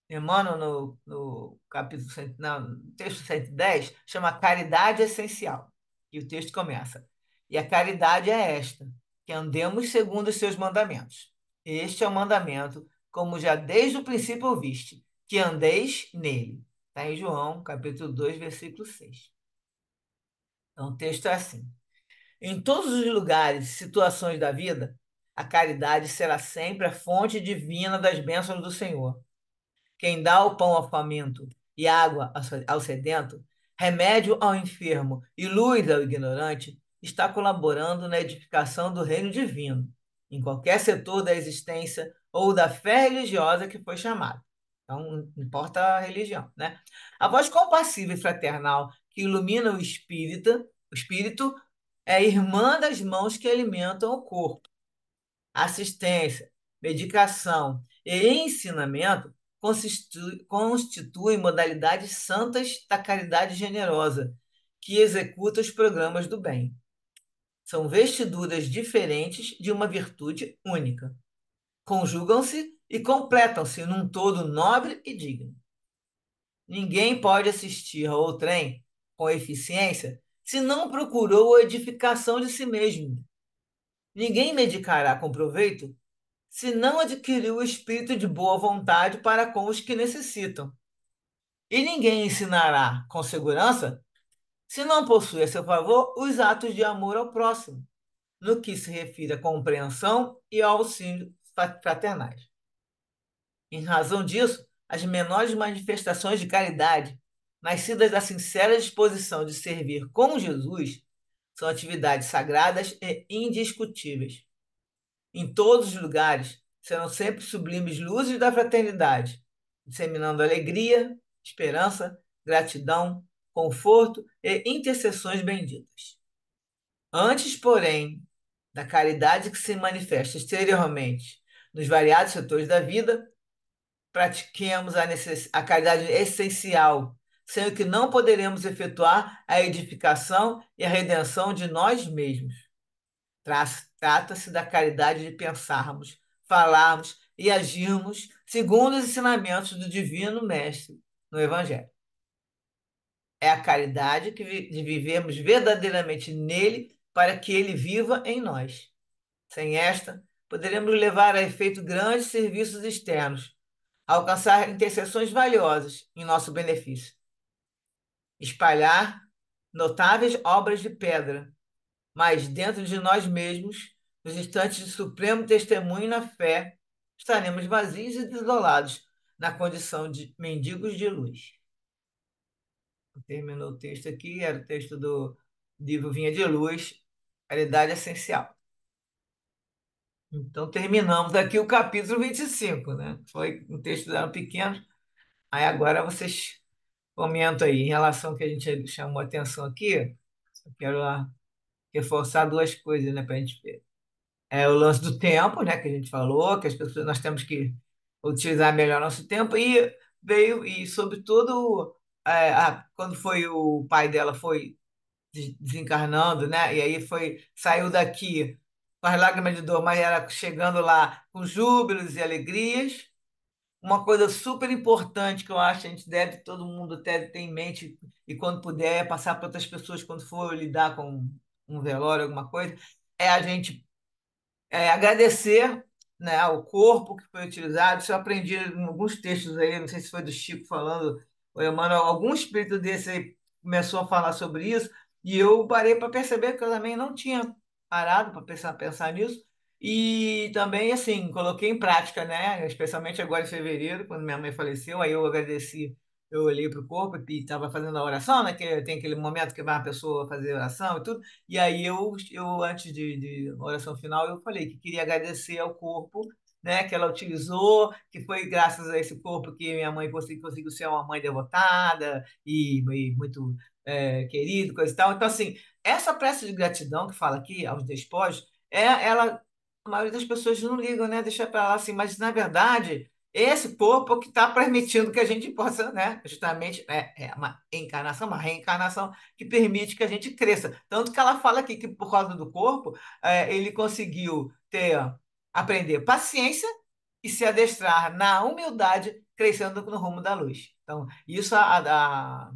Emmanuel, no capítulo, não, no texto 110, chama Caridade Essencial. E o texto começa: e a caridade é esta, que andemos segundo os seus mandamentos. Este é o mandamento, como já desde o princípio ouviste, que andeis nele. Está em João, capítulo 2, versículo 6. Então, o texto é assim: em todos os lugares e situações da vida, a caridade será sempre a fonte divina das bênçãos do Senhor. Quem dá o pão ao faminto e água ao sedento, remédio ao enfermo e luz ao ignorante, está colaborando na edificação do reino divino, em qualquer setor da existência ou da fé religiosa que foi chamado. Então, não importa a religião, né? A voz compassiva e fraternal que ilumina o espírito é irmã das mãos que alimentam o corpo. Assistência, medicação e ensinamento constituem modalidades santas da caridade generosa, que executa os programas do bem. São vestiduras diferentes de uma virtude única. Conjugam-se e completam-se num todo nobre e digno. Ninguém pode assistir ao outrem com eficiência se não procurou a edificação de si mesmo. Ninguém medicará com proveito se não adquiriu o espírito de boa vontade para com os que necessitam. E ninguém ensinará com segurança se não possui a seu favor os atos de amor ao próximo, no que se refere à compreensão e ao auxílio fraternais. Em razão disso, as menores manifestações de caridade, nascidas da sincera disposição de servir com Jesus, são atividades sagradas e indiscutíveis. Em todos os lugares, serão sempre sublimes luzes da fraternidade, disseminando alegria, esperança, gratidão, conforto e intercessões benditas. Antes, porém, da caridade que se manifesta exteriormente nos variados setores da vida, pratiquemos a caridade essencial, sendo que não poderemos efetuar a edificação e a redenção de nós mesmos. Trata-se da caridade de pensarmos, falarmos e agirmos segundo os ensinamentos do Divino Mestre no Evangelho. É a caridade de vivermos verdadeiramente nele para que ele viva em nós. Sem esta, poderemos levar a efeito grandes serviços externos, alcançar intercessões valiosas em nosso benefício, espalhar notáveis obras de pedra, mas dentro de nós mesmos, nos instantes de supremo testemunho na fé, estaremos vazios e desolados, na condição de mendigos de luz. Terminou o texto aqui, era o texto do livro Vinha de Luz, Caridade Essencial. Então, terminamos aqui o capítulo 25, né? Foi um texto pequeno. Aí agora vocês comentam aí, em relação ao que a gente chamou a atenção aqui, eu quero reforçar duas coisas, né, para a gente ver. É o lance do tempo, né, que a gente falou, que as pessoas, nós temos que utilizar melhor nosso tempo, e veio, e sobretudo, quando foi o pai dela foi desencarnando, né, e aí saiu daqui com as lágrimas de dor, mas era chegando lá com júbilos e alegrias. Uma coisa super importante que eu acho que a gente deve, todo mundo deve ter em mente, e quando puder, passar para outras pessoas quando for lidar com um velório, alguma coisa, é a gente agradecer, né, ao corpo que foi utilizado. Isso eu aprendi em alguns textos aí, não sei se foi do Chico falando, ou Emmanuel, algum espírito desse aí começou a falar sobre isso, e eu parei para perceber que eu também não tinha parado para pensar nisso, e também, assim, coloquei em prática, né, especialmente agora em fevereiro, quando minha mãe faleceu, aí eu agradeci, eu olhei para o corpo e estava fazendo a oração, né, que tem aquele momento que vai a pessoa fazer oração e tudo, e aí eu antes de oração final, eu falei que queria agradecer ao corpo, né, que ela utilizou, que foi graças a esse corpo que minha mãe conseguiu ser uma mãe devotada e muito querido, coisa e tal. Então, assim, essa prece de gratidão que fala aqui aos despojos, a maioria das pessoas não ligam, né? Deixa para lá assim, mas na verdade, esse corpo é o que está permitindo que a gente possa, né? Justamente, é uma encarnação, uma reencarnação que permite que a gente cresça. Tanto que ela fala aqui que por causa do corpo, ele conseguiu aprender paciência e se adestrar na humildade, crescendo no rumo da luz. Então, isso a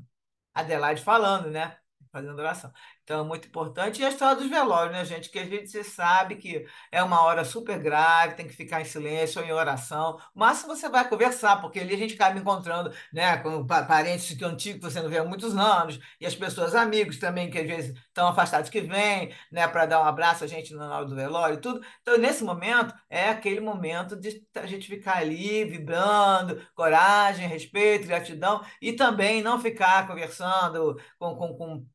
Adelaide falando, né? Fazendo oração. Então, é muito importante. E a história dos velórios, né, gente? Que a gente se sabe que é uma hora super grave, tem que ficar em silêncio ou em oração. O máximo você vai conversar, porque ali a gente acaba encontrando, né, com parentes que antigos que você não vê há muitos anos, e as pessoas, amigos também, que às vezes estão afastados, que vêm, né, para dar um abraço a gente na hora do velório e tudo. Então, nesse momento, é aquele momento de a gente ficar ali, vibrando, coragem, respeito, gratidão, e também não ficar conversando,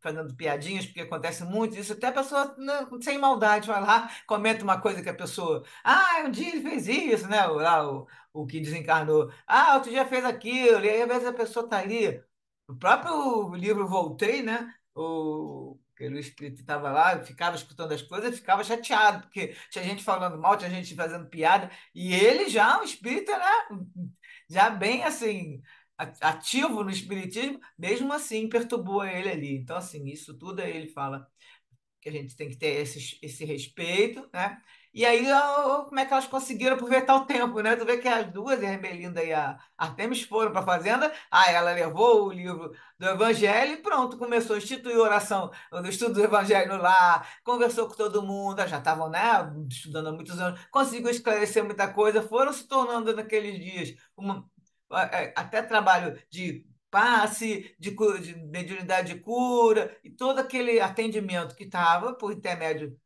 fazendo piadinhas, porque acontece muito isso, até a pessoa, né, sem maldade vai lá, comenta uma coisa que a pessoa, um dia ele fez isso, né? O que desencarnou, outro dia fez aquilo, e aí às vezes a pessoa está ali, o próprio livro Voltei, né? Aquele espírito estava lá, ficava escutando as coisas, ficava chateado, porque tinha gente falando mal, tinha gente fazendo piada, e ele já, o espírito, né? já bem assim, ativo no espiritismo, mesmo assim perturbou ele ali. Então, assim, isso tudo aí ele fala que a gente tem que ter esse respeito, né? E aí, como é que elas conseguiram aproveitar o tempo, né? Tu vê que as duas, a Ermelinda e a Artemis, foram para a fazenda, aí ela levou o livro do Evangelho e pronto, começou a instituir a oração do estudo do Evangelho lá, conversou com todo mundo, já estavam, né, estudando há muitos anos, conseguiu esclarecer muita coisa, foram se tornando naqueles dias até trabalho de passe, de mediunidade de cura, e todo aquele atendimento que estava por intermédio,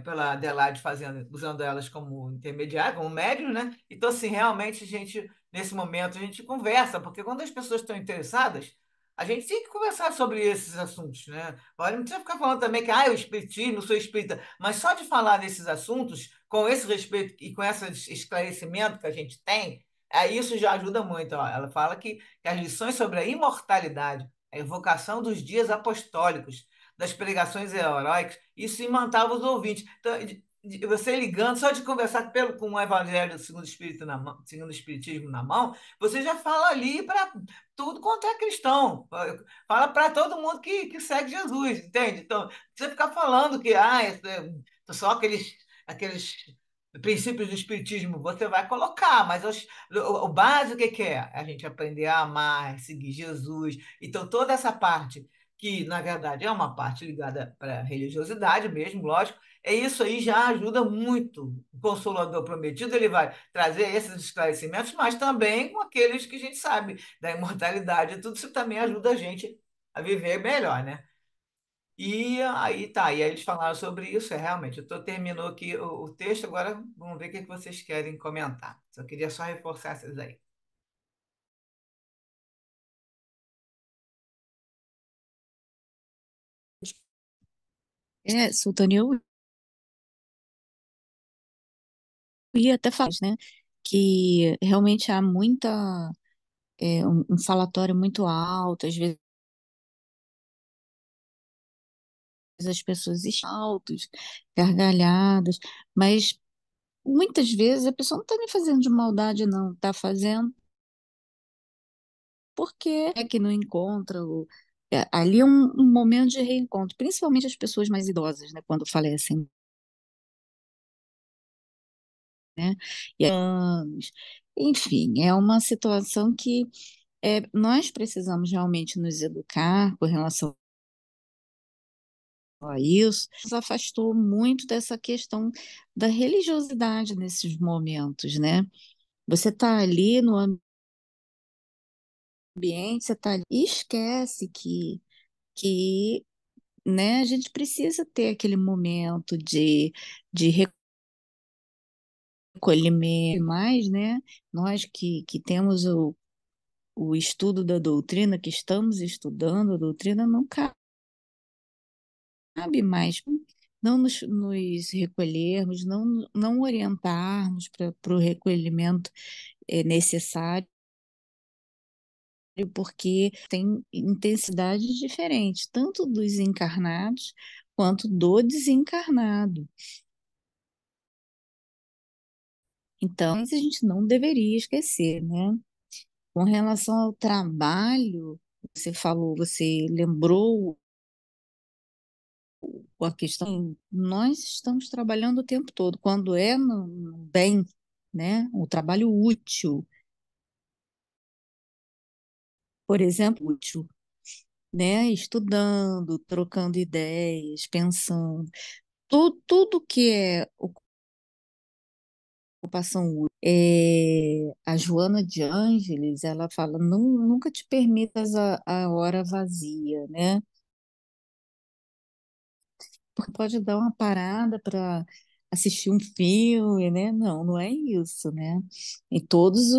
pela Adelaide fazendo, usando elas como intermediário, como médium, né? Então, assim, realmente, a gente, nesse momento, a gente conversa, porque quando as pessoas estão interessadas, a gente tem que conversar sobre esses assuntos, né? Olha, não precisa ficar falando também que eu espiritismo, eu sou espírita, mas só de falar desses assuntos, com esse respeito e com esse esclarecimento que a gente tem, isso já ajuda muito. Ó. Ela fala que as lições sobre a imortalidade, a evocação dos dias apostólicos, das pregações heróicas, isso imantava os ouvintes. Então, você ligando, só de conversar com o Evangelho segundo o, Espírito na mão, segundo o Espiritismo na mão, você já fala ali para tudo quanto é cristão. Fala para todo mundo que segue Jesus, entende? Então, você ficar falando que só aqueles princípios do Espiritismo você vai colocar, mas o básico que é? A gente aprender a amar, seguir Jesus. Então, toda essa parte, que na verdade é uma parte ligada para a religiosidade mesmo, lógico, isso aí já ajuda muito. O Consolador Prometido, ele vai trazer esses esclarecimentos, mas também com aqueles que a gente sabe da imortalidade, tudo isso também ajuda a gente a viver melhor, né? E aí tá, e aí eles falaram sobre isso, realmente. Terminou aqui o texto, agora vamos ver o que vocês querem comentar. Só queria só reforçar essas aí. Sultana, eu ia até falar, né, que realmente há um falatório muito alto, às vezes as pessoas estão altos, gargalhadas, mas muitas vezes a pessoa não está nem fazendo de maldade, não, está fazendo porque é que não encontra. Ali é um momento de reencontro, principalmente as pessoas mais idosas, né, quando falecem, né? E anos. Enfim, é uma situação que nós precisamos realmente nos educar com relação a isso. Nos afastou muito dessa questão da religiosidade nesses momentos, né? Você está ali no ambiente, você está ali e esquece que, né, a gente precisa ter aquele momento de recolhimento, mais, né? Nós que temos o estudo da doutrina, que estamos estudando a doutrina, não cabe mais não nos recolhermos, não orientarmos para o recolhimento necessário, porque tem intensidades diferentes, tanto dos encarnados quanto do desencarnado. Então, isso a gente não deveria esquecer, né? Com relação ao trabalho, você falou, você lembrou a questão, nós estamos trabalhando o tempo todo, quando é no bem, né? O trabalho útil, por exemplo, útil, né? Estudando, trocando ideias, pensando, tudo que é ocupação útil. A Joana de Ângeles, ela fala, nunca te permitas a hora vazia, né? Porque pode dar uma parada para assistir um filme, né? Não, não é isso, né? E todos,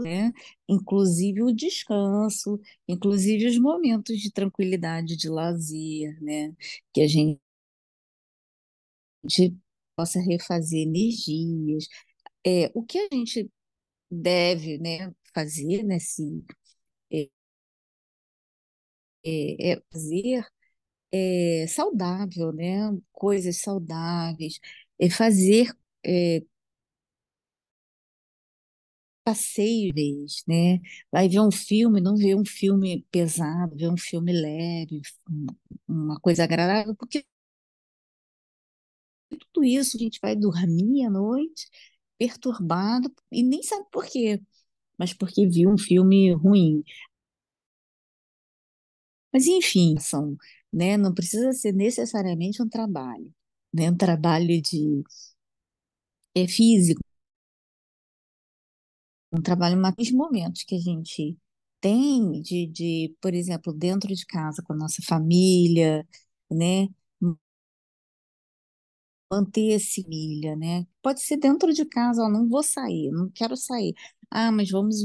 né? Inclusive o descanso, inclusive os momentos de tranquilidade, de lazer, né? Que a gente possa refazer energias. O que a gente deve, né, fazer nesse fazer saudável, né? Coisas saudáveis, fazer passeio, vez, né? Vai ver um filme, não ver um filme pesado, ver um filme leve, uma coisa agradável, porque tudo isso a gente vai dormir à noite perturbado e nem sabe por quê, mas porque viu um filme ruim. Mas enfim, são, né? Não precisa ser necessariamente um trabalho, né? Um trabalho de físico, um trabalho mais momentos que a gente tem por exemplo, dentro de casa com a nossa família, né? Manter esse milha, né? Pode ser dentro de casa, ó, não vou sair, não quero sair. Ah, mas vamos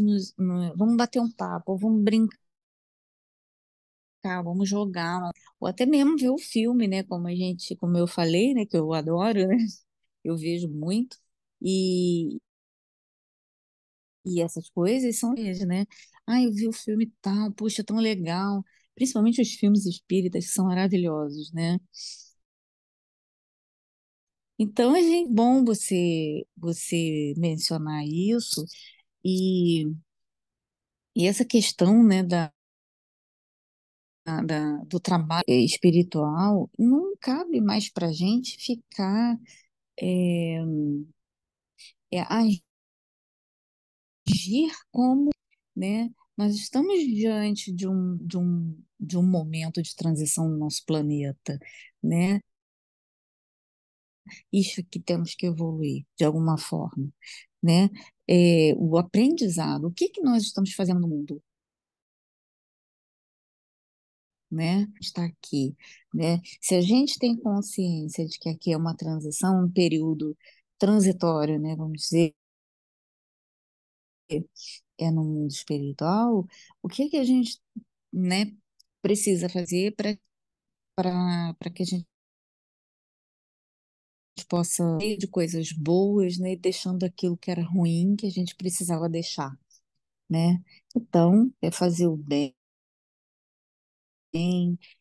bater um papo, ou vamos brincar, vamos jogar, ou até mesmo ver o filme, né? Como eu falei, né? Que eu adoro, né? Eu vejo muito. E, e essas coisas são eles, né? Ah, eu vi o filme tal, puxa, tão legal. Principalmente os filmes espíritas, que são maravilhosos, né? Então, é bom você mencionar isso e, e essa questão, né, do trabalho espiritual não cabe mais para a gente ficar é, agir como, né? Nós estamos diante de um momento de transição no nosso planeta, né? Isso que temos que evoluir de alguma forma, né? O aprendizado, o que que nós estamos fazendo no mundo, né? Está aqui, né? Se a gente tem consciência de que aqui é uma transição, um período transitório, né? Vamos dizer, no mundo espiritual, o que que a gente, né, precisa fazer para que a gente possa ter de coisas boas, né? Deixando aquilo que era ruim que a gente precisava deixar, né? Então, é fazer o bem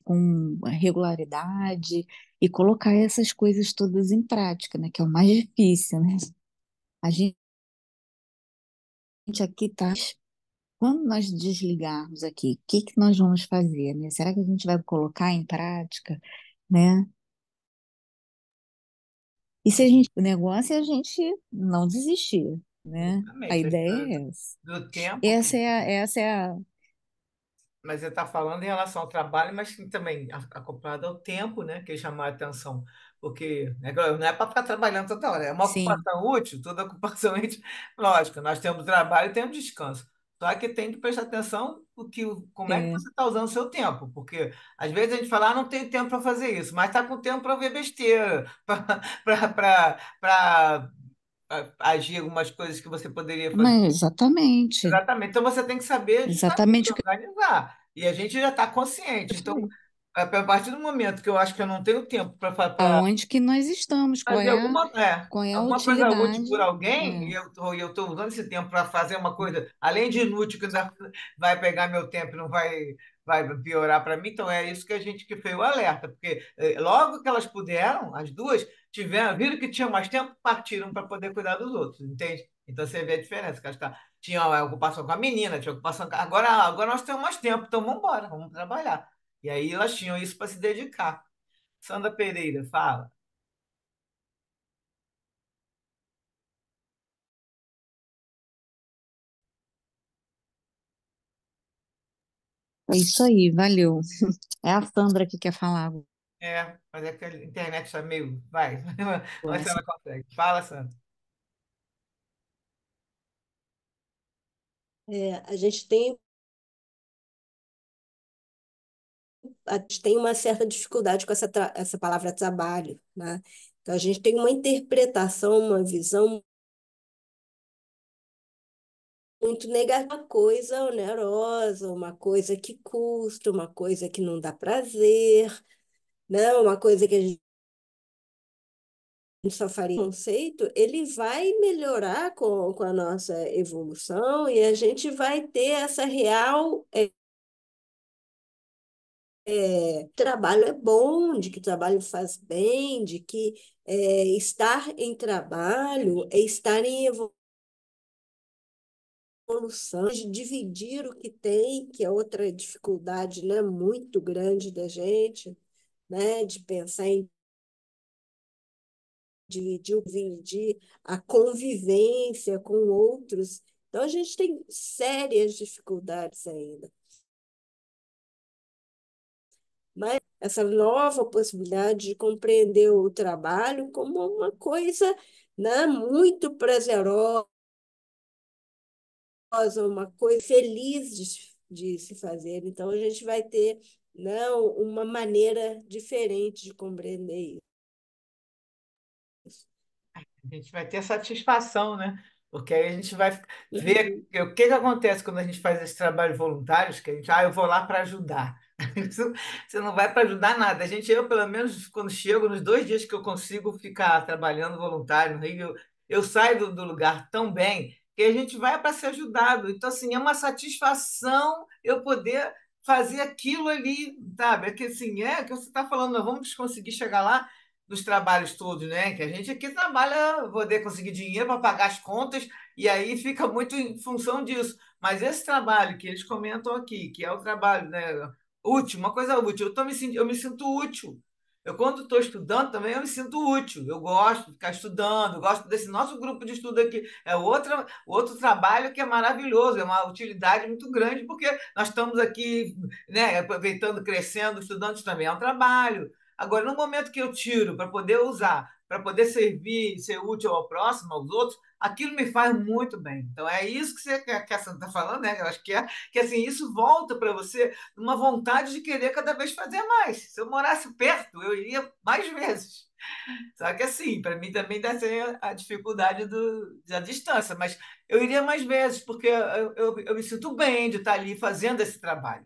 com regularidade e colocar essas coisas todas em prática, né? Que é o mais difícil, né? A gente aqui tá. Quando nós desligarmos aqui, o que que nós vamos fazer, né? Será que a gente vai colocar em prática, né? E se a gente, o negócio é a gente não desistir, né? A Exatamente. ideia é essa. Do tempo. Essa é a, Mas você está falando em relação ao trabalho, mas também acoplado ao tempo, né, que chamar a atenção. Porque né, não é para ficar trabalhando toda hora, é uma sim, ocupação útil, toda ocupação útil. Lógico, nós temos trabalho e temos descanso. Só que tem que prestar atenção como é que é, você está usando o seu tempo. Porque às vezes a gente fala, não tenho tempo para fazer isso, mas está com tempo para ver besteira, para agir algumas coisas que você poderia fazer. mas exatamente, Exatamente. Então você tem que saber justamente exatamente o que organizar. E a gente já está consciente. eu Então, falei. a partir do momento que eu acho que eu não tenho tempo para Aonde que nós estamos? fazer Qual é a alguma coisa útil utilidade? por alguém, É, e eu estou usando esse tempo para fazer uma coisa, além de inútil, que ainda vai pegar meu tempo e não vai piorar para mim, então é isso que a gente que fez o alerta, porque logo que elas puderam, as duas, viram que tinham mais tempo, partiram para poder cuidar dos outros, entende? Então você vê a diferença, que elas tinham a ocupação com a menina, tinha ocupação agora nós temos mais tempo, então vamos embora, vamos trabalhar. E aí elas tinham isso para se dedicar. Sandra Pereira, fala. é isso aí, valeu. É a Sandra que quer falar agora. Mas é que a internet está meio. Vai, mas se Essa- ela consegue. Fala, Sandra. A gente tem, a gente tem uma certa dificuldade com essa palavra trabalho, né? Então, a gente tem uma interpretação, uma visão muito negativa, uma coisa onerosa, uma coisa que custa, uma coisa que não dá prazer, né? Uma coisa que a gente só faria. O conceito, ele vai melhorar com a nossa evolução e a gente vai ter essa real trabalho é bom, de que trabalho faz bem, de que estar em trabalho é estar em evolução. solução, de dividir o que tem, que é outra dificuldade, né, muito grande da gente, né, de pensar em dividir a convivência com outros. Então, a gente tem sérias dificuldades ainda. Mas essa nova possibilidade de compreender o trabalho como uma coisa, né, muito prazerosa, uma coisa feliz de se fazer. Então, a gente vai ter, né, uma maneira diferente de compreender isso. A gente vai ter satisfação, né? Porque aí a gente vai ver Uhum. o que que acontece quando a gente faz esses trabalhos voluntários, que a gente, eu vou lá para ajudar. Isso- Você não vai para ajudar nada. Eu, pelo menos, quando chego, nos 2 dias que eu consigo ficar trabalhando voluntário no Rio, eu saio do lugar tão bem que a gente vai para ser ajudado. Então, assim, é uma satisfação eu poder fazer aquilo ali, sabe? É que assim, é que você está falando, nós vamos conseguir chegar lá dos trabalhos todos, né? Que a gente aqui trabalha poder conseguir dinheiro para pagar as contas e aí fica muito em função disso. Mas esse trabalho que eles comentam aqui, que é o trabalho, né, útil, uma coisa útil, eu me sinto útil. Eu, quando estou estudando, também eu me sinto útil. Eu gosto de ficar estudando, eu gosto desse nosso grupo de estudo aqui. É outro trabalho que é maravilhoso, é uma utilidade muito grande, porque nós estamos aqui, né, aproveitando, crescendo, estudando isso também é um trabalho. Agora, no momento que eu tiro para poder usar, para poder servir, ser útil ao próximo, aos outros, aquilo me faz muito bem. Então, é isso que, que a Sandra está falando, né? Eu acho que assim, isso volta para você uma vontade de querer cada vez fazer mais. Se eu morasse perto, eu iria mais vezes. Só que assim, para mim também deve ser a dificuldade da distância, mas eu iria mais vezes, porque eu me sinto bem de estar ali fazendo esse trabalho.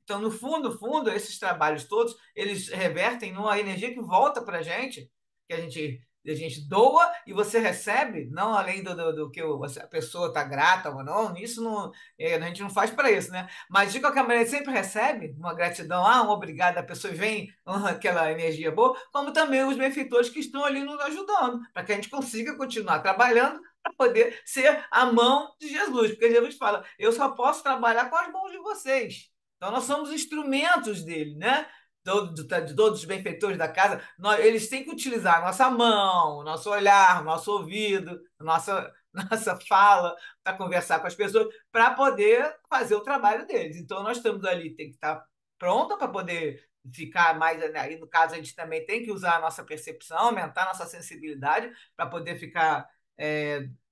Então, no fundo, esses trabalhos todos, eles revertem numa energia que volta para que a gente doa e você recebe, não além do que a pessoa está grata ou não, isso não, a gente não faz para isso, né? Mas de qualquer maneira, sempre recebe uma gratidão, um obrigado, a pessoa vem aquela energia boa, como também os benfeitores que estão ali nos ajudando, para que a gente consiga continuar trabalhando para poder ser a mão de Jesus, porque Jesus fala: eu só posso trabalhar com as mãos de vocês. Então, nós somos instrumentos dele, né? De todos os benfeitores da casa, eles têm que utilizar a nossa mão, o nosso olhar, o nosso ouvido, a nossa fala para conversar com as pessoas, para poder fazer o trabalho deles. Então, nós estamos ali, tem que estar pronta para poder ficar mais. Aí, no caso, a gente também tem que usar a nossa percepção, aumentar a nossa sensibilidade para poder ficar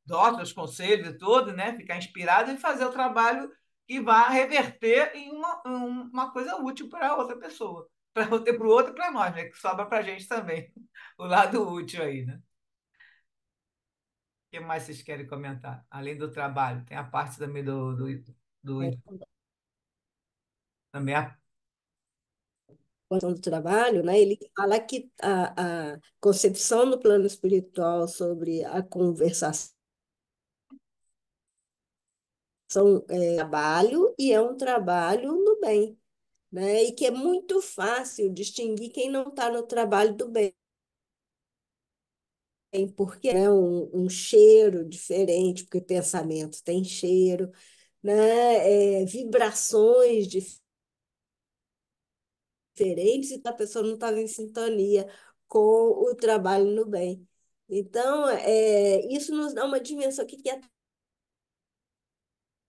dócil aos conselhos e tudo, né? Ficar inspirado e fazer o trabalho que vai reverter em uma coisa útil para outra pessoa, para o outro e para nós, né? Que sobra para a gente também, o lado útil aí, né? O que mais vocês querem comentar? Além do trabalho, tem a parte também do também Questão do trabalho, né? Ele fala que a concepção no plano espiritual sobre a conversação trabalho e é um trabalho no bem, né? E que é muito fácil distinguir quem não está no trabalho do bem, porque é um cheiro diferente, porque pensamento tem cheiro, né? Vibrações diferentes e a pessoa não estava em sintonia com o trabalho no bem. Então, isso nos dá uma dimensão. O que é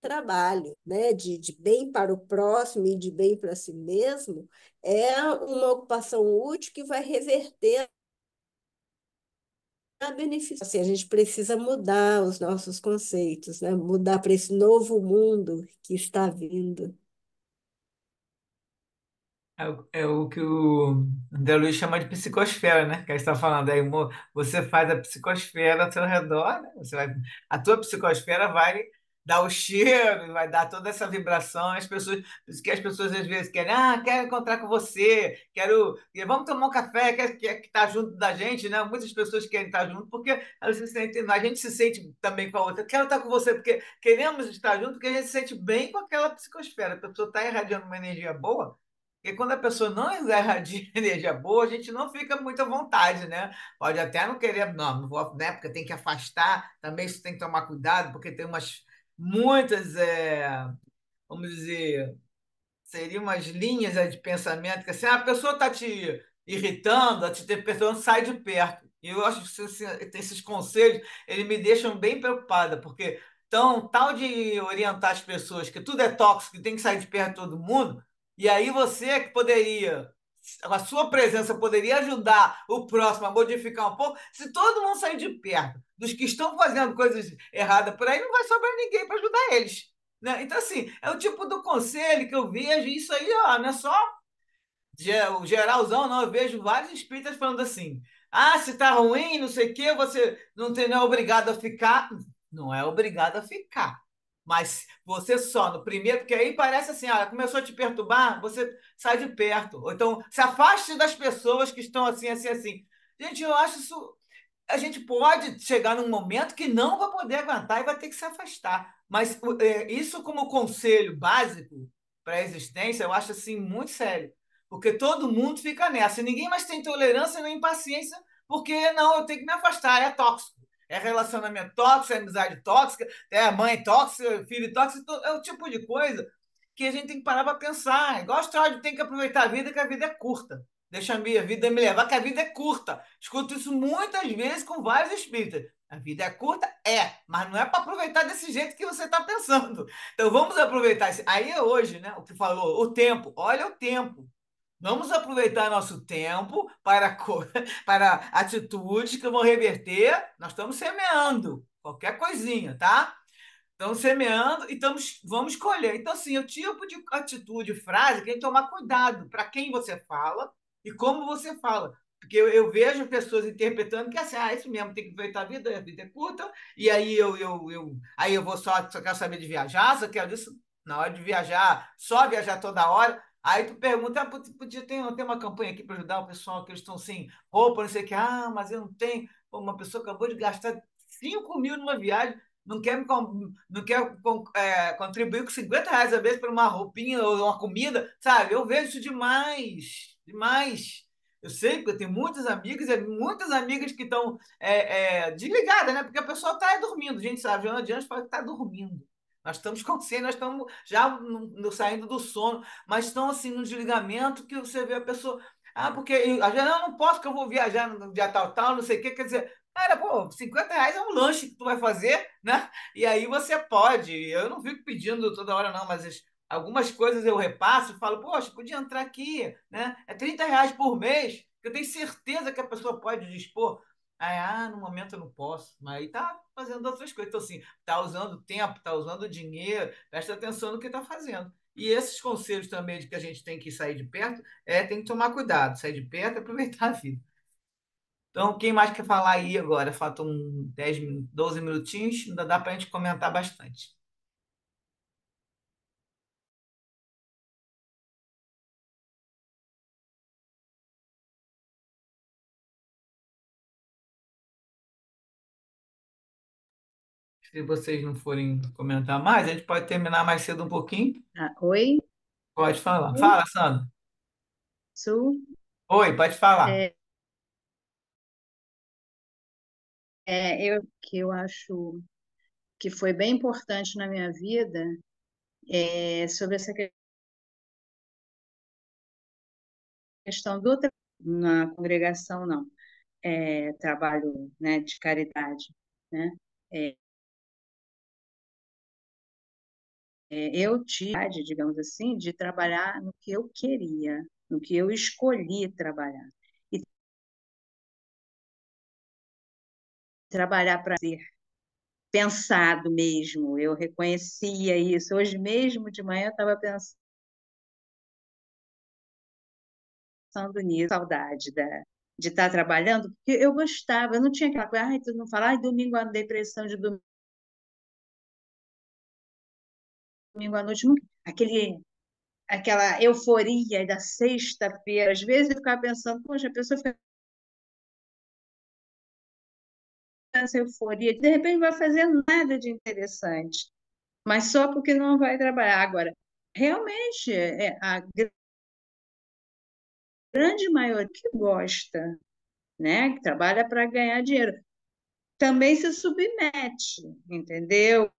trabalho, né? De bem para o próximo e de bem para si mesmo, é uma ocupação útil que vai reverter a benefício. Assim, a gente precisa mudar os nossos conceitos, né? Mudar para esse novo mundo que está vindo. é o que o André Luiz chama de psicosfera, né? Que a gente está falando aí, você faz a psicosfera ao seu redor, né? A tua psicosfera vai dar o cheiro, vai dar toda essa vibração. Por isso que as pessoas às vezes querem, quero encontrar com você, vamos tomar um café, quer estar junto da gente, né? Muitas pessoas querem estar junto porque elas se sentem, a gente se sente também com a outra. Quero estar com você porque queremos estar junto, porque a gente se sente bem com aquela psicosfera. A pessoa está irradiando uma energia boa. Porque quando a pessoa não irradia energia boa, a gente não fica muito à vontade, né? Pode até não querer, não vou, né? Porque tem que afastar, também isso tem que tomar cuidado, porque tem muitas, vamos dizer, seriam umas linhas de pensamento que assim, a pessoa está te irritando, está te perturbando, sai de perto. E eu acho que esses conselhos, eles me deixam bem preocupada, porque então, tal de orientar as pessoas que tudo é tóxico, que tem que sair de perto de todo mundo, e aí você que poderia, a sua presença poderia ajudar o próximo a modificar um pouco, se todo mundo sair de perto dos que estão fazendo coisas erradas por aí, não vai sobrar ninguém para ajudar eles. Né? Então, assim, é o tipo do conselho que eu vejo, isso aí, ó, não é só o geralzão, não. Eu vejo vários espíritas falando assim: ah, se tá ruim, não sei o quê, você não é obrigado a ficar. Não é obrigado a ficar. Mas você só no primeiro, porque aí parece assim, ah, começou a te perturbar, você sai de perto. Ou então se afaste das pessoas que estão assim, assim, assim. Gente, eu acho isso, a gente pode chegar num momento que não vai poder aguentar e vai ter que se afastar. Mas isso como conselho básico para a existência, eu acho assim muito sério. Porque todo mundo fica nessa. E ninguém mais tem tolerância nem paciência, porque não, eu tenho que me afastar, é tóxico. É relacionamento tóxico, é amizade tóxica, é a mãe tóxica, filho tóxico, é o tipo de coisa que a gente tem que parar para pensar. Igual a história de tem que aproveitar a vida, que a vida é curta. Deixa a minha vida me levar, que a vida é curta. Escuto isso muitas vezes com vários espíritas. A vida é curta? É, mas não é para aproveitar desse jeito que você está pensando. Então vamos aproveitar. Aí é hoje, né? O que falou, o tempo. Olha o tempo. Vamos aproveitar nosso tempo para, para atitudes que vão reverter. Nós estamos semeando qualquer coisinha, tá? Estamos semeando e vamos colher. Então, assim, o tipo de atitude, frase, que tem que tomar cuidado para quem você fala e como você fala. Porque eu vejo pessoas interpretando que assim, ah, isso mesmo, tem que aproveitar a vida é curta, e aí aí eu vou só quero saber de viajar, só quero disso na hora de viajar, só viajar toda hora. Aí tu pergunta, ah, podia ter uma campanha aqui para ajudar o pessoal que eles estão sem roupa, não sei o que. Ah, mas eu não tenho. Pô, uma pessoa acabou de gastar 5 mil numa viagem, não quer contribuir com R$ 50 a vez para uma roupinha ou uma comida, sabe? Eu vejo isso demais, demais. Eu sei, porque eu tenho muitas amigas que estão desligadas, né? Porque a pessoa está dormindo, gente sabe, Joana de Anjos fala que está dormindo. Nós estamos conscientes, nós estamos já saindo do sono, mas estão assim no desligamento que você vê a pessoa. Ah, porque a gente não posso, que eu vou viajar no dia tal, tal, não sei o quê. Quer dizer, cara, pô, R$ 50 é um lanche que tu vai fazer, né? E aí você pode. Eu não fico pedindo toda hora, não, mas algumas coisas eu repasso e falo, poxa, podia entrar aqui, né? É R$ 30 por mês, que eu tenho certeza que a pessoa pode dispor. Aí, no momento eu não posso, mas aí tá fazendo outras coisas. Então, assim, tá usando tempo, tá usando dinheiro, presta atenção no que tá fazendo. E esses conselhos também de que a gente tem que sair de perto, tem que tomar cuidado, sair de perto e aproveitar a vida. Então, quem mais quer falar aí agora? Faltam 10, 12 minutinhos, ainda dá para a gente comentar bastante. Se vocês não forem comentar mais, a gente pode terminar mais cedo um pouquinho. Ah, oi, Pode falar. Fala, Sandra. Su. Oi, pode falar. É, que eu acho que foi bem importante na minha vida sobre essa questão na congregação, não. Trabalho, né, de caridade, né? É, eu tive, digamos assim, de trabalhar no que eu queria, no que eu escolhi trabalhar. E trabalhar para ser pensado mesmo, eu reconhecia isso. Hoje mesmo de manhã eu estava pensando nisso, saudade de estar trabalhando, porque eu gostava, eu não tinha aquela coisa, ai, tu não fala, ai, domingo a depressão de domingo à noite, não, aquela euforia da sexta-feira. Às vezes eu ficava pensando, poxa, a pessoa fica nessa euforia, de repente não vai fazer nada de interessante, mas só porque não vai trabalhar. Agora, realmente, a grande maioria que gosta, né, que trabalha para ganhar dinheiro, também se submete, entendeu?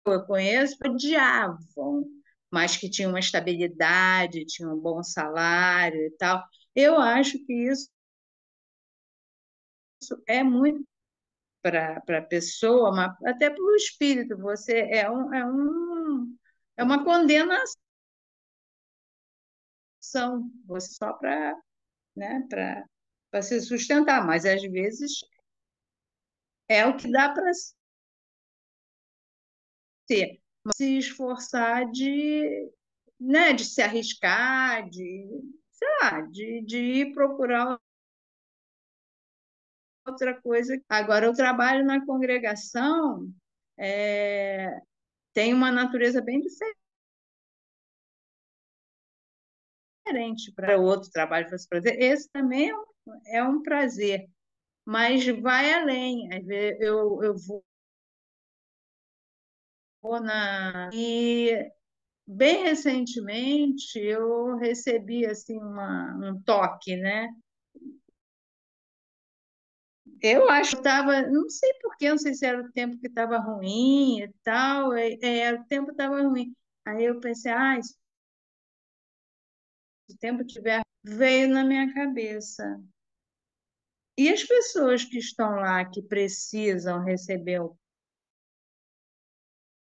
eu conheço odiavam, mas que tinham uma estabilidade, tinham um bom salário e tal. Eu acho que isso é muito para a pessoa, até para o espírito. Você é uma condenação, você só para, né, para se sustentar, mas às vezes é o que dá para ser. Se esforçar né, de se arriscar, sei lá, de ir procurar outra coisa. Agora, o trabalho na congregação tem uma natureza bem diferente para o outro trabalho que fosse prazer. Esse também é um prazer, mas vai além. Às vezes eu vou na. E bem recentemente eu recebi assim um toque, né? Eu acho que estava, não sei por quê, não sei se era o tempo que estava ruim e tal, o tempo estava ruim. Aí eu pensei, se o tempo tiver, veio na minha cabeça. E as pessoas que estão lá, que precisam receber o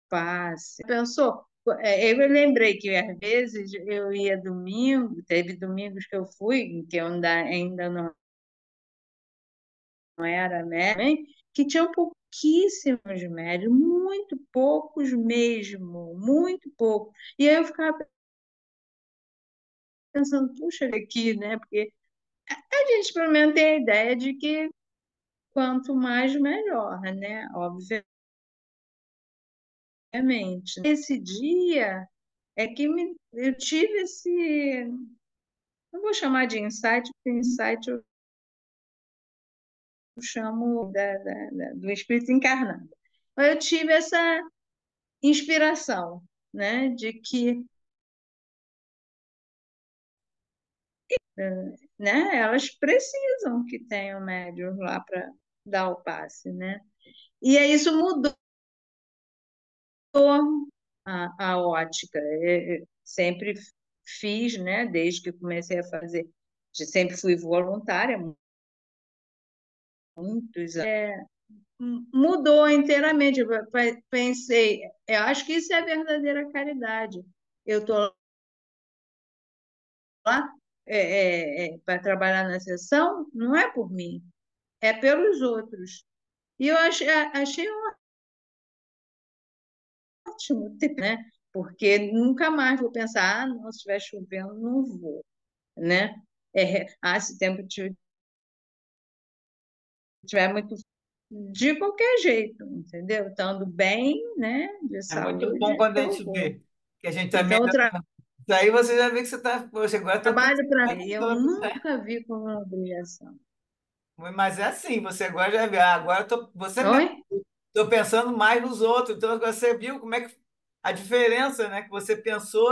passe, pensou? Eu me lembrei que às vezes eu ia domingo, teve domingos que eu fui, em que eu ainda não era médico, que tinham pouquíssimos médicos, muito poucos mesmo, muito pouco. E aí eu ficava pensando, puxa, aqui, né? Porque a gente pelo menos tem a ideia de que quanto mais melhor, né? Obviamente. Esse dia é que eu tive não vou chamar de insight, porque insight eu chamo do espírito encarnado. Mas eu tive essa inspiração, né, de que, né, elas precisam que tenham médios lá para dar o passe, né? E aí isso mudou a ótica. Eu sempre fiz, né, desde que comecei a fazer, sempre fui voluntária, muitos mudou inteiramente. Eu pensei, eu acho que isso é a verdadeira caridade. Eu estou lá para trabalhar na sessão, não é por mim, é pelos outros. E eu achei ótimo, né? Porque nunca mais vou pensar, não, se estiver chovendo, não vou, né? Se o tempo tiver muito de qualquer jeito, entendeu? Estando bem, né, de É muito bom saúde, quando a eu gente vou. vê que a gente também. Então, o Isso aí você já vê que você está. Poxa, agora estou trabalho para mim, pensando nos eu outros, né? nunca vi como uma obrigação. Mas é assim, você agora já vê. Agora você mesmo. Oi? Estou pensando mais nos outros. Então, você viu como é que a diferença, né? Que você pensou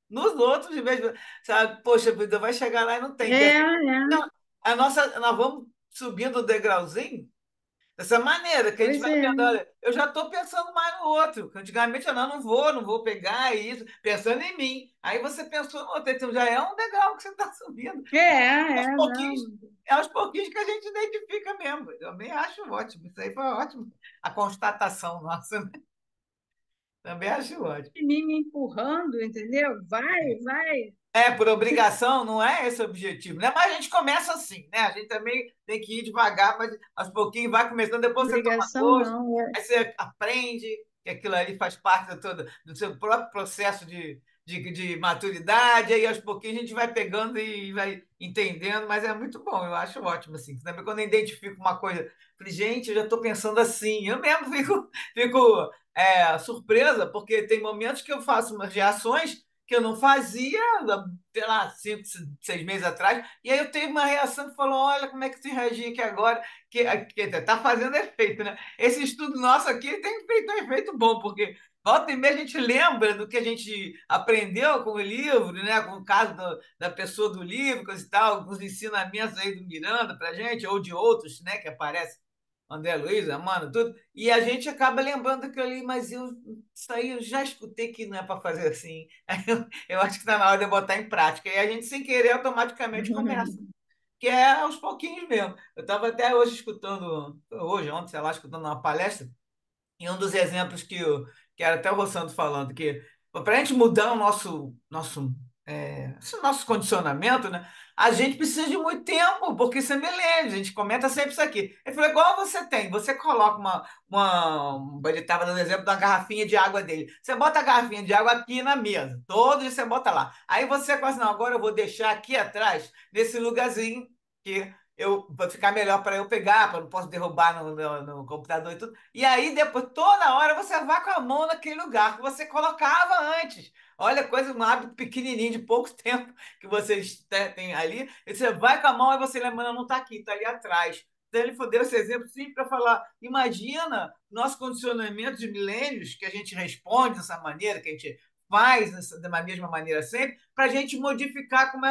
nos outros, em vez de, sabe, poxa vida, vai chegar lá e não tem. É, Então, nós vamos subindo o degrauzinho dessa maneira, que a gente pois vai é. vendo, olha, eu já estou pensando mais no outro. Antigamente eu não vou pegar isso, pensando em mim. Aí você pensou no outro, então já é um degrau que você está subindo. Aos pouquinhos, Não. é aos pouquinhos que a gente identifica mesmo. Eu também acho ótimo. Isso aí foi ótimo. A constatação nossa, né? Também acho ótimo. Me empurrando, entendeu? Vai. Por obrigação, não é esse o objetivo, né? Mas a gente começa assim, né? A gente também tem que ir devagar, mas aos pouquinhos vai começando, depois você toma Obrigação gosto, não. aí você aprende que aquilo ali faz parte do seu próprio processo de maturidade, aí aos pouquinhos a gente vai pegando e vai entendendo, mas é muito bom, eu acho ótimo, assim. Também quando eu identifico uma coisa, falei, gente, eu já estou pensando assim, eu mesmo fico surpresa, porque tem momentos que eu faço umas reações que eu não fazia, sei lá, 5, 6 meses atrás, e aí eu teve uma reação que falou: olha como é que tu reagir aqui agora, que está fazendo efeito, né? Esse estudo nosso aqui tem feito um efeito bom, porque volta e meia a gente lembra do que a gente aprendeu com o livro, né? Com o caso da pessoa do livro, coisa e tal, alguns ensinamentos aí do Miranda para gente, ou de outros, né, que aparecem André Luiz, mano, tudo. E a gente acaba lembrando daquilo ali, mas isso aí eu já escutei que não é para fazer assim. Aí eu acho que está na hora de eu botar em prática. E a gente, sem querer, automaticamente começa. Que é aos pouquinhos mesmo. Eu estava até hoje escutando, hoje, ontem, sei lá, escutando uma palestra. E um dos exemplos que era até o Rossandro falando, que para a gente mudar o esse nosso condicionamento, né, a gente precisa de muito tempo, porque isso é milênios, a gente comenta sempre isso aqui. Ele falou, igual você tem, você coloca ele estava dando exemplo da garrafinha de água dele. Você bota a garrafinha de água aqui na mesa, todo dia você bota lá. Aí você fala assim, não, agora eu vou deixar aqui atrás, nesse lugarzinho, que vai ficar melhor para eu pegar, para não posso derrubar no computador e tudo. E aí, depois, toda hora, você vai com a mão naquele lugar que você colocava antes. Olha, coisa, um hábito pequenininho de pouco tempo que vocês têm ali. E você vai com a mão e você lembra, não está aqui, está ali atrás. Então, ele deu esse exemplo sim para falar: imagina nosso condicionamento de milênios, que a gente responde dessa maneira, que a gente faz da mesma maneira sempre, para a gente modificar como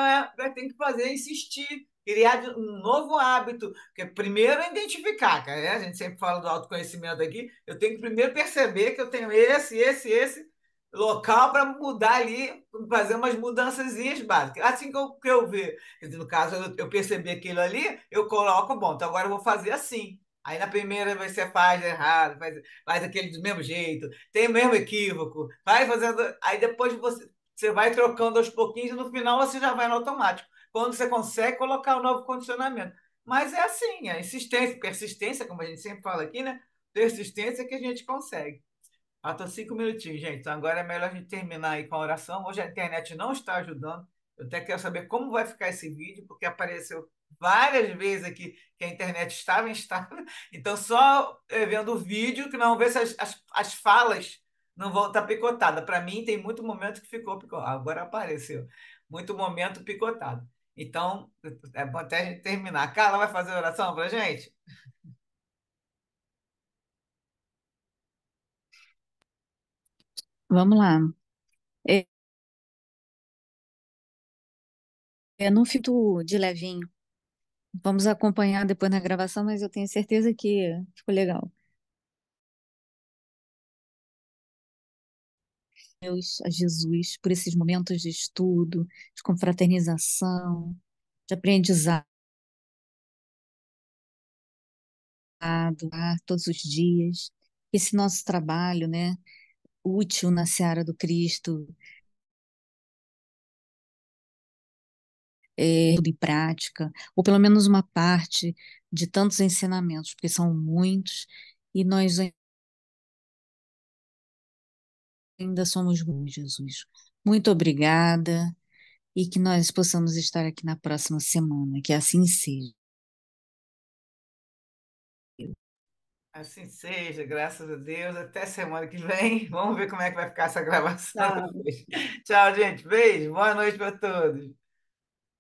tem que fazer, insistir criar um novo hábito, que é primeiro identificar, cara, né? A gente sempre fala do autoconhecimento aqui, eu tenho que primeiro perceber que eu tenho esse local para mudar ali, fazer umas mudançazinhas básicas. Assim que eu ver, no caso, eu perceber aquilo ali, eu coloco, bom, então agora eu vou fazer assim. Aí na primeira você faz errado, faz aquele do mesmo jeito, tem o mesmo equívoco, vai fazendo. Aí depois você vai trocando aos pouquinhos e no final você já vai no automático quando você consegue colocar o novo condicionamento. Mas é assim, a insistência, persistência, como a gente sempre fala aqui, né? Persistência que a gente consegue. Faltam 5 minutinhos, gente. Então agora é melhor a gente terminar aí com a oração. Hoje a internet não está ajudando. Eu até quero saber como vai ficar esse vídeo, porque apareceu várias vezes aqui que a internet estava instável. Então, só vendo o vídeo, que não ver se as falas não vão estar picotadas. Para mim, tem muito momento que ficou picotado. Agora apareceu. Muito momento picotado. Então, é bom até a gente terminar. A Carla vai fazer a oração para a gente? Vamos lá. É, não fico de levinho. Vamos acompanhar depois na gravação, mas eu tenho certeza que ficou legal. Deus, a Jesus, por esses momentos de estudo, de confraternização, de aprendizado, todos os dias. Esse nosso trabalho, né, útil na seara do Cristo, tudo em prática, ou pelo menos uma parte de tantos ensinamentos, porque são muitos, e nós ainda somos bons, Jesus. Muito obrigada, e que nós possamos estar aqui na próxima semana, que assim seja. Assim seja, graças a Deus. Até semana que vem. Vamos ver como é que vai ficar essa gravação Tá. depois. Tchau, gente. Beijo. Boa noite para todos.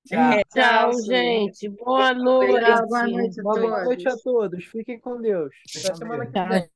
Tchau. Tchau, Tchau, Su. gente. Boa Tchau, boa noite. noite a Uma boa noite a todos. todos. Fiquem com Deus. Fique Até com semana Deus. que vem. Tchau,